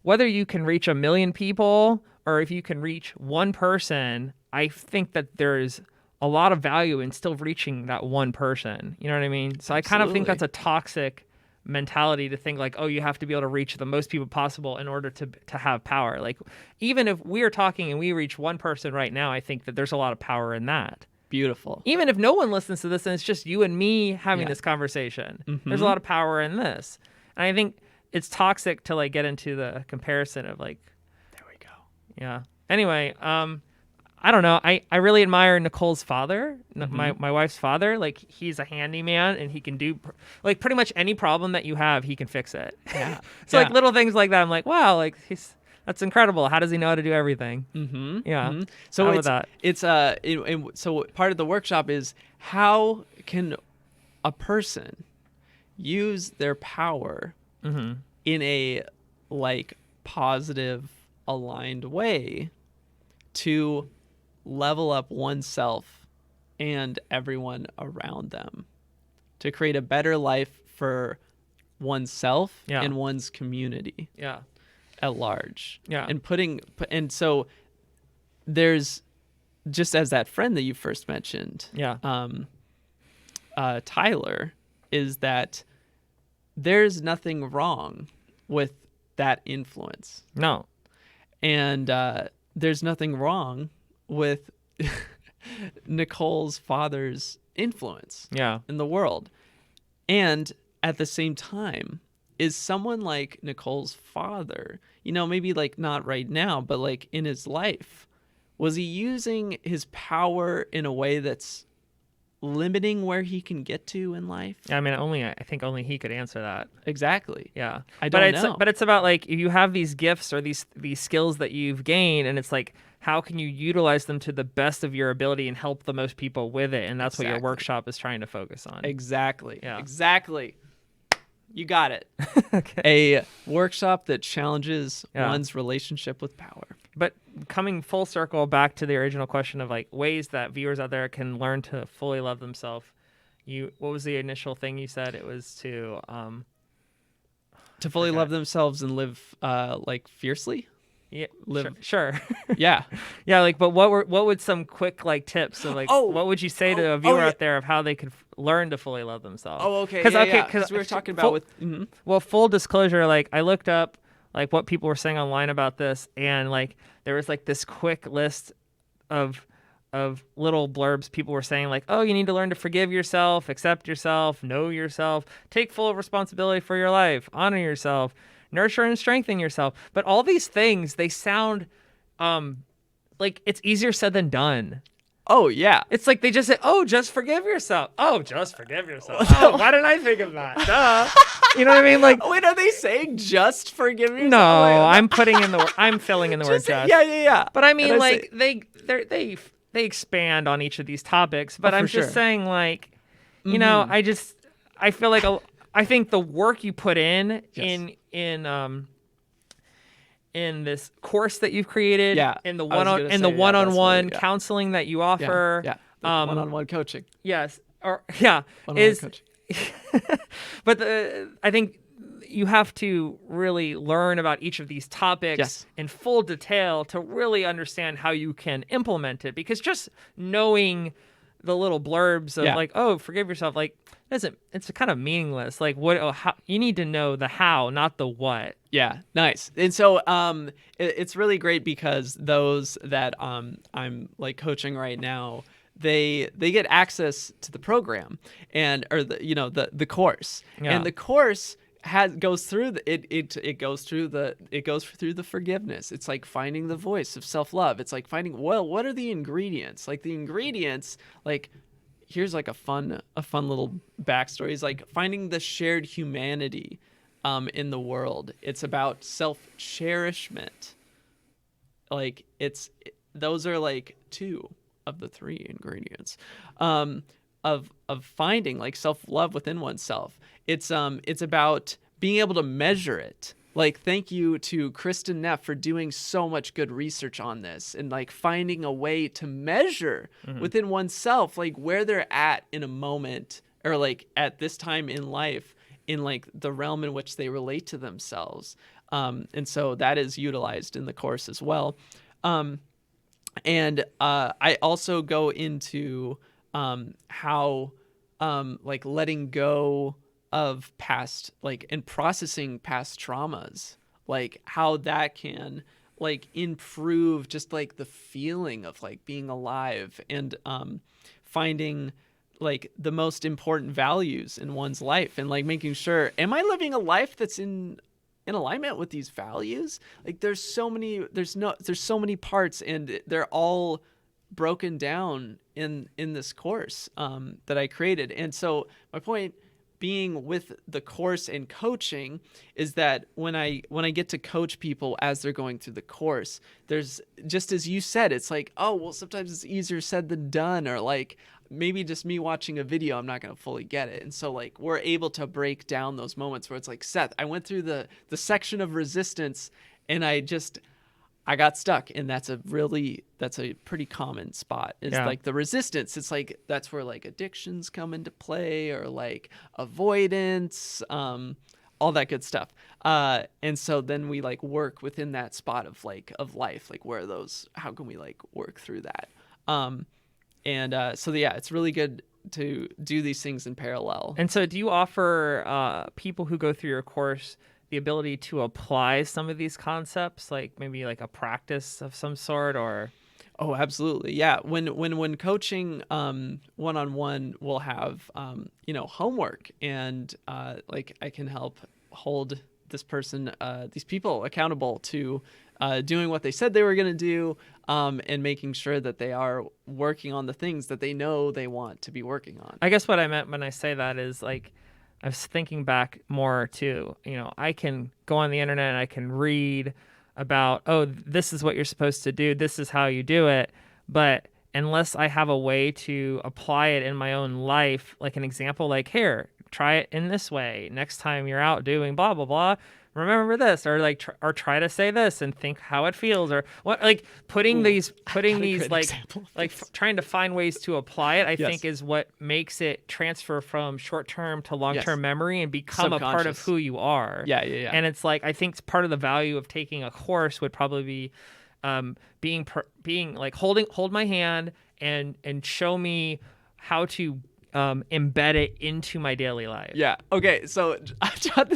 [SPEAKER 1] whether you can reach 1 million people or if you can reach one person, I think that there's a lot of value in still reaching that one person. You know what I mean? So I kind of think that's a toxic mentality to think like, oh, you have to be able to reach the most people possible in order to have power. Like, even if we are talking and we reach one person right now, I think that there's a lot of power in that.
[SPEAKER 2] Beautiful.
[SPEAKER 1] Even if no one listens to this and it's just you and me having this conversation, there's a lot of power in this. And I think it's toxic to like get into the comparison of like,
[SPEAKER 2] there we go.
[SPEAKER 1] Yeah. Anyway, I don't know. I really admire Nicole's father, my wife's father. Like, he's a handyman, and he can do like pretty much any problem that you have, he can fix it.
[SPEAKER 2] Yeah.
[SPEAKER 1] So like little things like that, I'm like, wow, like that's incredible. How does he know how to do everything? Yeah.
[SPEAKER 2] So so part of the workshop is, how can a person use their power
[SPEAKER 1] Mm-hmm.
[SPEAKER 2] in a like positive, aligned way to level up oneself and everyone around them, to create a better life for oneself
[SPEAKER 1] Yeah.
[SPEAKER 2] and one's community
[SPEAKER 1] Yeah.
[SPEAKER 2] at large.
[SPEAKER 1] Yeah.
[SPEAKER 2] And so there's, just as that friend that you first mentioned,
[SPEAKER 1] Yeah.
[SPEAKER 2] Tyler, is that there's nothing wrong with that influence.
[SPEAKER 1] No.
[SPEAKER 2] And there's nothing wrong with Nicole's father's influence
[SPEAKER 1] Yeah.
[SPEAKER 2] in the world. And at the same time, is someone like Nicole's father, maybe like not right now, but like in his life, was he using his power in a way that's limiting where he can get to in life?
[SPEAKER 1] I mean, I think only he could answer that.
[SPEAKER 2] Exactly.
[SPEAKER 1] Yeah.
[SPEAKER 2] I don't know.
[SPEAKER 1] But it's about like, if you have these gifts or these skills that you've gained, and it's like, how can you utilize them to the best of your ability and help the most people with it? And that's what your
[SPEAKER 2] Exactly.
[SPEAKER 1] workshop is trying to focus on.
[SPEAKER 2] Exactly.
[SPEAKER 1] Yeah.
[SPEAKER 2] Exactly. You got it.
[SPEAKER 1] Okay.
[SPEAKER 2] A workshop that challenges
[SPEAKER 1] Yeah.
[SPEAKER 2] one's relationship with power.
[SPEAKER 1] But coming full circle back to the original question of like ways that viewers out there can learn to fully love themselves, what was the initial thing you said? It was to
[SPEAKER 2] fully love themselves and live like fiercely.
[SPEAKER 1] yeah,
[SPEAKER 2] Live.
[SPEAKER 1] sure.
[SPEAKER 2] Yeah.
[SPEAKER 1] Yeah, like, but what would some quick like tips of like what would you say to a viewer out there of how they could learn to fully love themselves?
[SPEAKER 2] Oh, okay.
[SPEAKER 1] Because
[SPEAKER 2] we were talking about
[SPEAKER 1] well, full disclosure, like I looked up like what people were saying online about this, and like there was like this quick list of little blurbs people were saying, like, oh, you need to learn to forgive yourself, accept yourself, know yourself, take full responsibility for your life, honor yourself, nurture and strengthen yourself. But all these things, they sound like it's easier said than done.
[SPEAKER 2] Oh, yeah.
[SPEAKER 1] It's like they just say, oh, just forgive yourself. Oh, just forgive yourself. Oh, why didn't I think of that? Duh. You know what I mean? Like,
[SPEAKER 2] Wait, are they saying just forgive yourself?
[SPEAKER 1] no,
[SPEAKER 2] Wait,
[SPEAKER 1] I'm filling in the word just.
[SPEAKER 2] Yeah.
[SPEAKER 1] But I mean,
[SPEAKER 2] And
[SPEAKER 1] like they expand on each of these topics. But I'm just saying, like, you know, I feel like I think the work you put in in this course that you've created, in the one-on-one counseling that you offer,
[SPEAKER 2] the one-on-one coaching.
[SPEAKER 1] Yes, or
[SPEAKER 2] One-on-one coaching.
[SPEAKER 1] But I think you have to really learn about each of these topics in full detail to really understand how you can implement it. Because just knowing the little blurbs of like, oh, forgive yourself, like, it's kind of meaningless. Like, how, you need to know the how, not the what.
[SPEAKER 2] Yeah, nice. And so it's really great because those that I'm like coaching right now, they get access to the program or the course. And the course goes through the forgiveness. It's like finding the voice of self-love. It's like finding, well, what are the ingredients? Like the ingredients, like here's like a fun little backstory. Is like finding the shared humanity in the world. It's about self-cherishment. Like those are like two of the three ingredients of finding like self-love within oneself. It's about being able to measure it. Like, thank you to Kristen Neff for doing so much good research on this and like finding a way to measure within oneself, like where they're at in a moment or like at this time in life, in like the realm in which they relate to themselves. And so that is utilized in the course as well. And I also go into how like letting go of past, like, and processing past traumas, like how that can like improve just like the feeling of like being alive and finding like the most important values in one's life and like making sure, am I living a life that's in alignment with these values? Like there's so many parts and they're all broken down in this course that I created. And so my point being with the course and coaching is that when I get to coach people as they're going through the course, there's, just as you said, it's like, oh, well, sometimes it's easier said than done, or like maybe just me watching a video, I'm not going to fully get it. And so like we're able to break down those moments where it's like, Seth, I went through the section of resistance and I got stuck. And that's a pretty common spot is
[SPEAKER 1] Yeah.
[SPEAKER 2] like the resistance. It's like, that's where like addictions come into play, or like avoidance, all that good stuff. And so then we like work within that spot of life, like where how can we like work through that? So yeah, it's really good to do these things in parallel.
[SPEAKER 1] And so do you offer people who go through your course the ability to apply some of these concepts, like maybe like a practice of some sort, or?
[SPEAKER 2] Oh, absolutely. Yeah. When coaching one-on-one, we'll have homework, and like I can help hold these people accountable to doing what they said they were going to do, and making sure that they are working on the things that they know they want to be working on.
[SPEAKER 1] I guess what I meant when I say that is like, I was thinking back more to, I can go on the internet and I can read about, oh, this is what you're supposed to do, this is how you do it. But unless I have a way to apply it in my own life, like an example, like, here, try it in this way. Next time you're out doing blah, blah, blah, remember this, or like, try to say this and think how it feels, or what, like putting these like trying to find ways to apply it, I think is what makes it transfer from short-term to long-term memory and become a part of who you are.
[SPEAKER 2] Yeah.
[SPEAKER 1] And it's like, I think part of the value of taking a course would probably be being like, hold my hand and show me how to embed it into my daily life.
[SPEAKER 2] Yeah. Okay. So, John,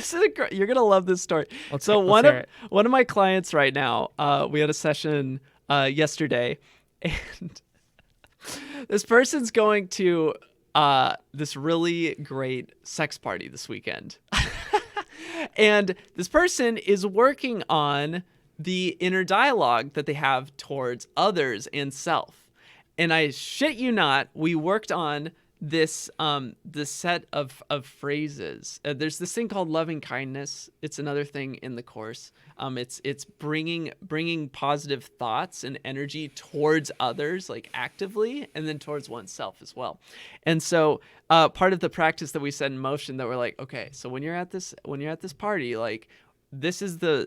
[SPEAKER 2] you're gonna love this story.
[SPEAKER 1] Let's
[SPEAKER 2] one of my clients right now, we had a session yesterday, and this person's going to this really great sex party this weekend, and this person is working on the inner dialogue that they have towards others and self. And I shit you not, we worked on this set of phrases. There's this thing called loving kindness. It's another thing in the course. It's bringing positive thoughts and energy towards others, like actively, and then towards oneself as well. And so part of the practice that we set in motion, that we're like, okay, so when you're at this party, like, this is the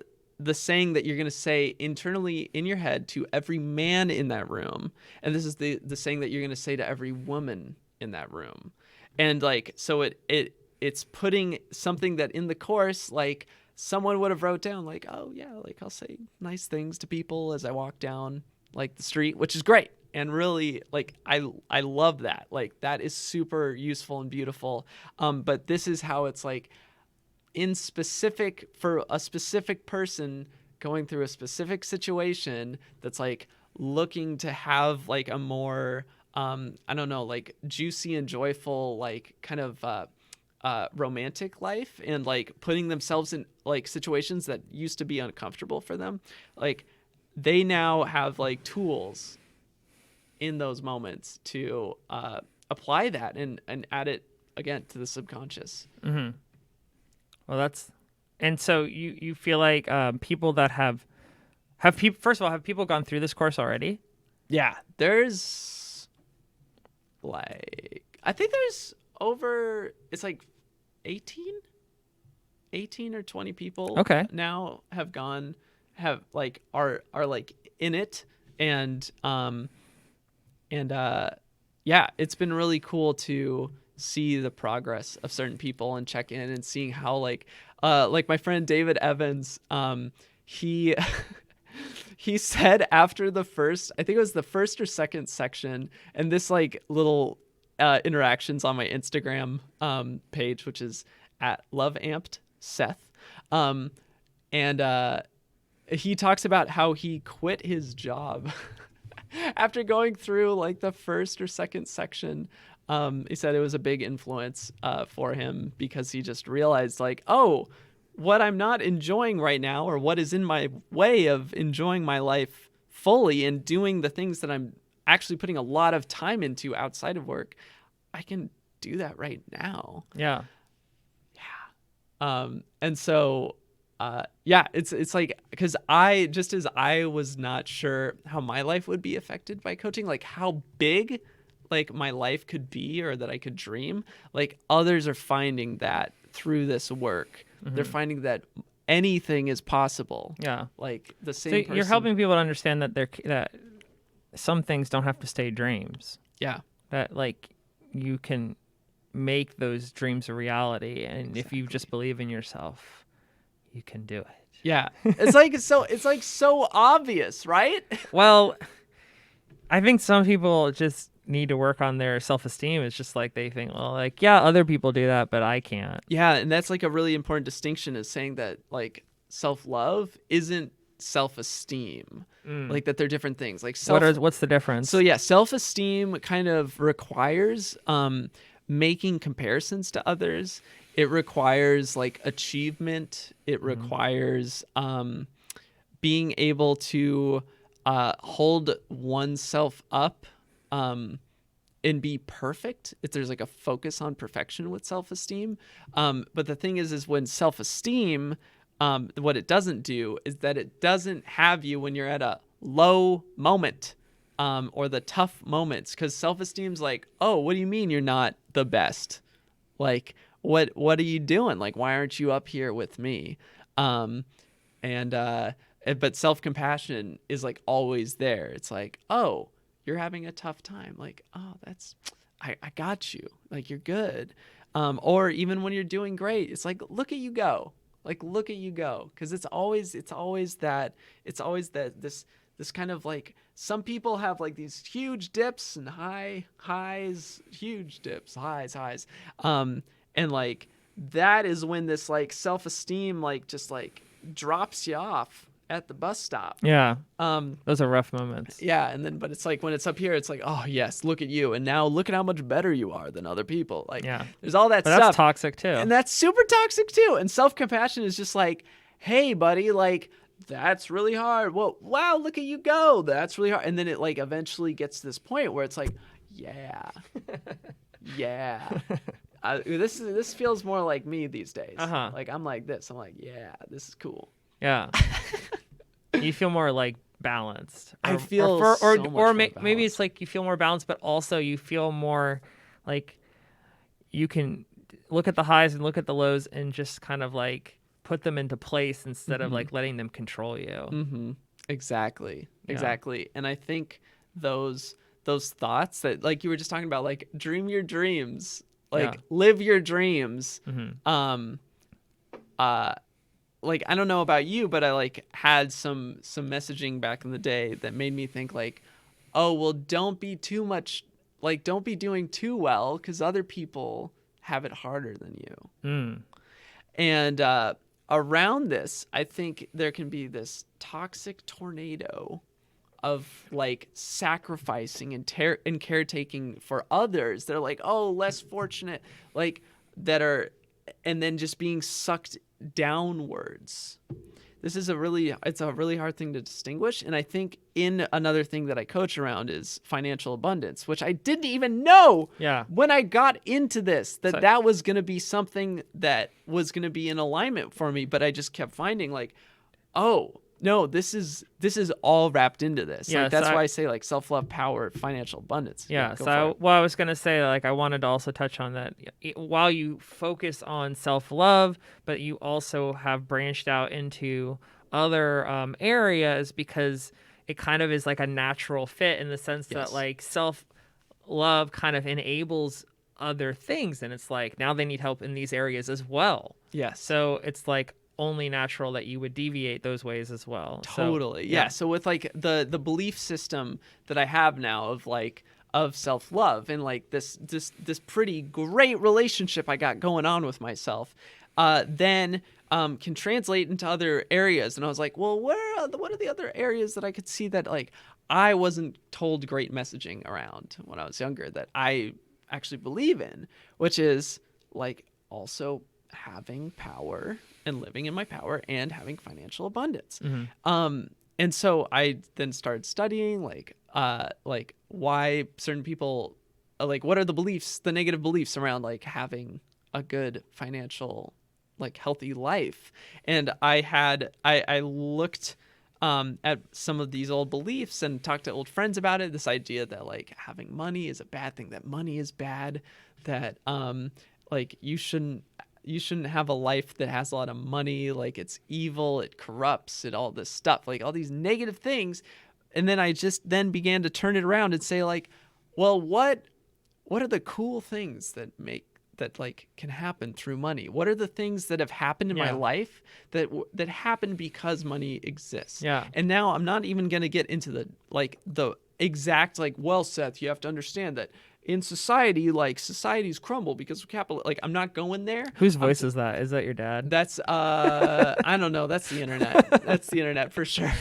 [SPEAKER 2] saying that you're going to say internally in your head to every man in that room, and this is the saying that you're going to say to every woman in that room. And like, so it's putting something that in the course, like, someone would have wrote down, like, oh yeah, like, I'll say nice things to people as I walk down like the street, which is great. And really, like, I love that. Like, that is super useful and beautiful. But this is how it's like, in specific for a specific person going through a specific situation that's like looking to have like a more I don't know, like juicy and joyful, like kind of romantic life, and like putting themselves in like situations that used to be uncomfortable for them. Like, they now have like tools in those moments to apply that and add it again to the subconscious.
[SPEAKER 1] Mm-hmm. Well, and so you feel like people that have people, first of all, have people gone through this course already?
[SPEAKER 2] Yeah, there's like, I think there's over, it's like 18 or 20 people now are like in it. And yeah, it's been really cool to see the progress of certain people and check in and seeing how like my friend David Evans, he he said after the first, I think it was the first or second section, and this like little interactions on my Instagram page, which is at loveampedseth, and he talks about how he quit his job after going through like the first or second section. He said it was a big influence for him, because he just realized like, oh, what I'm not enjoying right now, or what is in my way of enjoying my life fully and doing the things that I'm actually putting a lot of time into outside of work, I can do that right now.
[SPEAKER 1] Yeah.
[SPEAKER 2] And so, yeah, it's like, because I was not sure how my life would be affected by coaching, like how big like my life could be or that I could dream, like others are finding that through this work. They're finding that anything is possible.
[SPEAKER 1] Yeah.
[SPEAKER 2] Like the
[SPEAKER 1] So
[SPEAKER 2] same person.
[SPEAKER 1] you're helping people to understand that that some things don't have to stay dreams.
[SPEAKER 2] Yeah.
[SPEAKER 1] That like you can make those dreams a reality, and if you just believe in yourself, you can do it.
[SPEAKER 2] Yeah. It's like so obvious, right?
[SPEAKER 1] Well, I think some people just need to work on their self-esteem. It's just like they think, well, like, yeah, other people do that, but I can't.
[SPEAKER 2] Yeah, and that's like a really important distinction, is saying that like self-love isn't self-esteem. Like that they're different things. Like
[SPEAKER 1] what's the difference?
[SPEAKER 2] So yeah, self-esteem kind of requires making comparisons to others. It requires like achievement. It requires being able to hold oneself up and be perfect. If there's like a focus on perfection with self-esteem. But the thing is when self-esteem, what it doesn't do is that it doesn't have you when you're at a low moment or the tough moments. Because self-esteem's like, oh, what do you mean you're not the best? Like, what are you doing? Like, why aren't you up here with me? But self-compassion is like always there. It's like, oh, you're having a tough time. Like, oh, I got you. Like, you're good. Or even when you're doing great, it's like, look at you go. Like, look at you go. Because it's always that this kind of like, some people have like these huge dips and highs, huge dips, highs. And like, that is when this like self-esteem like just like drops you off at the bus stop.
[SPEAKER 1] Yeah. Those are rough moments.
[SPEAKER 2] Yeah. And then, but it's like when it's up here, it's like, oh yes, look at you. And now look at how much better you are than other people. Like,
[SPEAKER 1] yeah,
[SPEAKER 2] there's all that
[SPEAKER 1] but
[SPEAKER 2] stuff.
[SPEAKER 1] That's toxic too.
[SPEAKER 2] And that's super toxic too. And self-compassion is just like, hey buddy, like, that's really hard. Well, wow, look at you go. That's really hard. And then it like eventually gets to this point where it's like, yeah, yeah. This feels more like me these days. Like, I'm like this. I'm like, yeah, this is cool.
[SPEAKER 1] Yeah. You feel more like balanced.
[SPEAKER 2] I feel
[SPEAKER 1] maybe it's like you feel more balanced, but also you feel more like you can look at the highs and look at the lows and just kind of like put them into place instead of like letting them control you.
[SPEAKER 2] Exactly. And I think those thoughts that like you were just talking about, like dream your dreams, like live your dreams. Like, I don't know about you, but I like had some messaging back in the day that made me think like, oh, well, don't be doing too well because other people have it harder than you. And around this, I think there can be this toxic tornado of like sacrificing and caretaking for others. They're like, oh, less fortunate, like that are, and then just being sucked downwards. This is it's a really hard thing to distinguish. And I think in another thing that I coach around is financial abundance, which I didn't even know when I got into this, that was going to be something that was going to be in alignment for me. But I just kept finding like, oh, no, this is all wrapped into this.
[SPEAKER 1] Yeah,
[SPEAKER 2] like, that's why I say like self-love, power, financial abundance.
[SPEAKER 1] Yeah. So I was going to say, like, I wanted to also touch on that while you focus on self-love, but you also have branched out into other areas because it kind of is like a natural fit in the sense that like self-love kind of enables other things. And it's like, now they need help in these areas as well.
[SPEAKER 2] Yes.
[SPEAKER 1] So it's like only natural that you would deviate those ways as well.
[SPEAKER 2] Totally. So, yeah. So with like the belief system that I have now of self-love and like this pretty great relationship I got going on with myself, then can translate into other areas. And I was like, well, what are the other areas that I could see that like I wasn't told great messaging around when I was younger that I actually believe in, which is like also having power and living in my power and having financial abundance. And so I then started studying like why certain people, like what are the beliefs, the negative beliefs around like having a good financial, like healthy life. And I looked at some of these old beliefs and talked to old friends about it. This idea that like having money is a bad thing, that money is bad, that like you shouldn't have a life that has a lot of money, like it's evil, it corrupts, it all this stuff, like all these negative things. And then I just then began to turn it around and say like, well, what are the cool things that like can happen through money? What are the things that have happened in my life that happen because money exists?
[SPEAKER 1] Yeah.
[SPEAKER 2] And now I'm not even going to get into the exact like, well, Seth, you have to understand that in society, like societies crumble because of capital. Like I'm not going there.
[SPEAKER 1] Whose voice is that? Is that your dad?
[SPEAKER 2] That's I don't know. That's the internet. That's the internet for sure.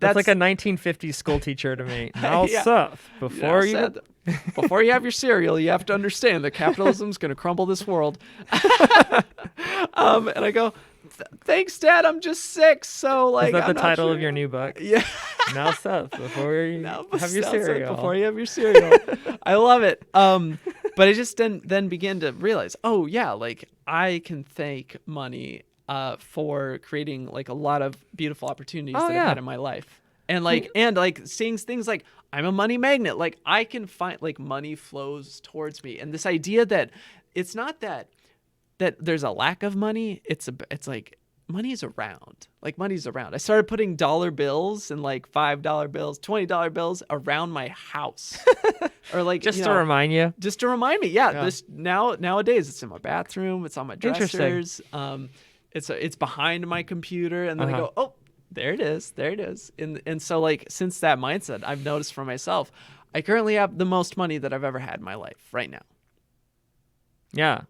[SPEAKER 1] That's like a 1950s school teacher to me. Now, Seth, before
[SPEAKER 2] you have your cereal, you have to understand that capitalism's going to crumble this world. And I go, thanks, Dad. I'm just 6, so like.
[SPEAKER 1] Is that
[SPEAKER 2] I'm
[SPEAKER 1] the title
[SPEAKER 2] sure.
[SPEAKER 1] of your new book?
[SPEAKER 2] Yeah.
[SPEAKER 1] Now, Seth, before you have your cereal.
[SPEAKER 2] Before you have your cereal. I love it. But I just then began to realize, oh yeah, like I can thank money for creating like a lot of beautiful opportunities that I've had in my life. And like seeing things like I'm a money magnet. Like I can find like money flows towards me. And this idea that it's not that there's a lack of money. It's like money's around. Like money's around. I started putting dollar bills and like $5 bills, $20 bills around my house. Or like
[SPEAKER 1] just to remind you.
[SPEAKER 2] Just to remind me. Yeah. This nowadays it's in my bathroom, it's on my dressers. It's behind my computer, and then I go, oh, there it is. And so like since that mindset, I've noticed for myself, I currently have the most money that I've ever had in my life right now.
[SPEAKER 1] Yeah.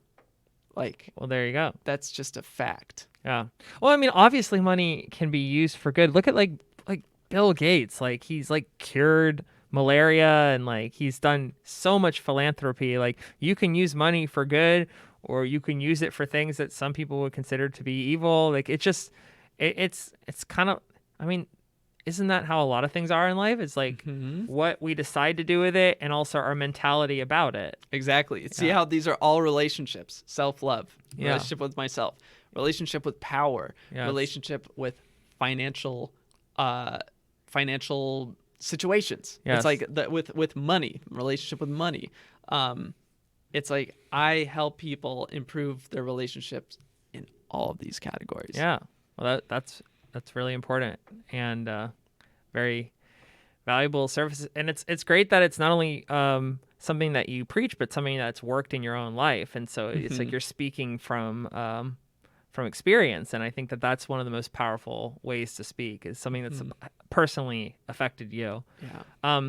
[SPEAKER 2] Like,
[SPEAKER 1] well, there you go.
[SPEAKER 2] That's just a fact.
[SPEAKER 1] Yeah. Well, I mean, obviously money can be used for good. Look at like Bill Gates. Like he's like cured malaria, and like he's done so much philanthropy. Like you can use money for good, or you can use it for things that some people would consider to be evil. Like it's kind of, I mean, isn't that how a lot of things are in life? It's like what we decide to do with it, and also our mentality about it.
[SPEAKER 2] Exactly. See how these are all relationships: self-love, relationship with myself, relationship with power, relationship with financial situations.
[SPEAKER 1] Yes.
[SPEAKER 2] It's like with money, relationship with money. It's like I help people improve their relationships in all of these categories.
[SPEAKER 1] Yeah. Well, that's really important, and very valuable services. And it's great that it's not only something that you preach, but something that's worked in your own life. And so it's like you're speaking from experience. And I think that that's one of the most powerful ways to speak, is something that's personally affected you.
[SPEAKER 2] Yeah.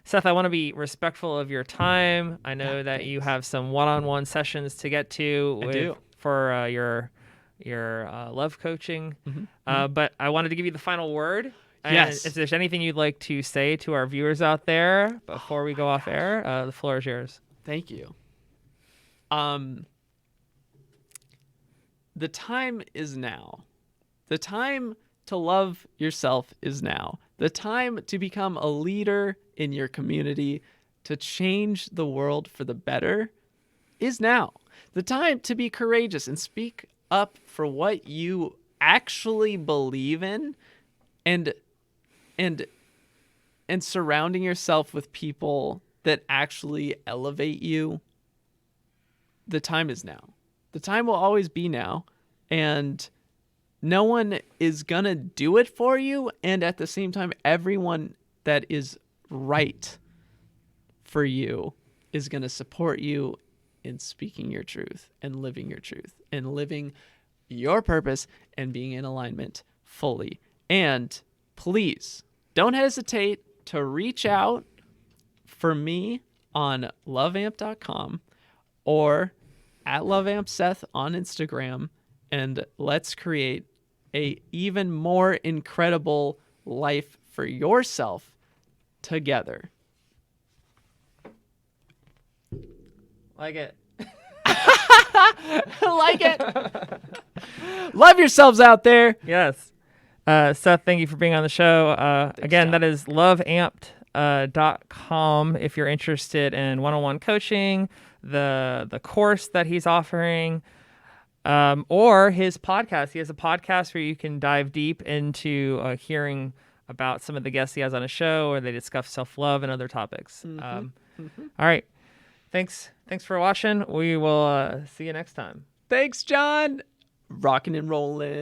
[SPEAKER 1] Seth, I want to be respectful of your time. I know that you have some one-on-one sessions to get to for your love coaching. But I wanted to give you the final word. And
[SPEAKER 2] yes.
[SPEAKER 1] If there's anything you'd like to say to our viewers out there before we go off air, the floor is yours.
[SPEAKER 2] Thank you. The time is now. The time to love yourself is now. The time to become a leader in your community, to change the world for the better, is now. The time to be courageous and speak up for what you actually believe in, and surrounding yourself with people that actually elevate you. The time is now. The time will always be now, and no one is gonna do it for you. And at the same time, everyone that is right for you is gonna support you in speaking your truth and living your truth and living your purpose and being in alignment fully. And please don't hesitate to reach out for me on loveamp.com or at loveampseth on Instagram, and let's create a even more incredible life for yourself together.
[SPEAKER 1] Like it.
[SPEAKER 2] Like it. Love yourselves out there.
[SPEAKER 1] Yes. Seth, thank you for being on the show. Again, that is loveamp.com if you're interested in one-on-one coaching, the course that he's offering. or his podcast. He has a podcast where you can dive deep into hearing about some of the guests he has on his show, or they discuss self-love and other topics. All right. Thanks for watching. We will see you next time.
[SPEAKER 2] Thanks, John. Rocking and rolling.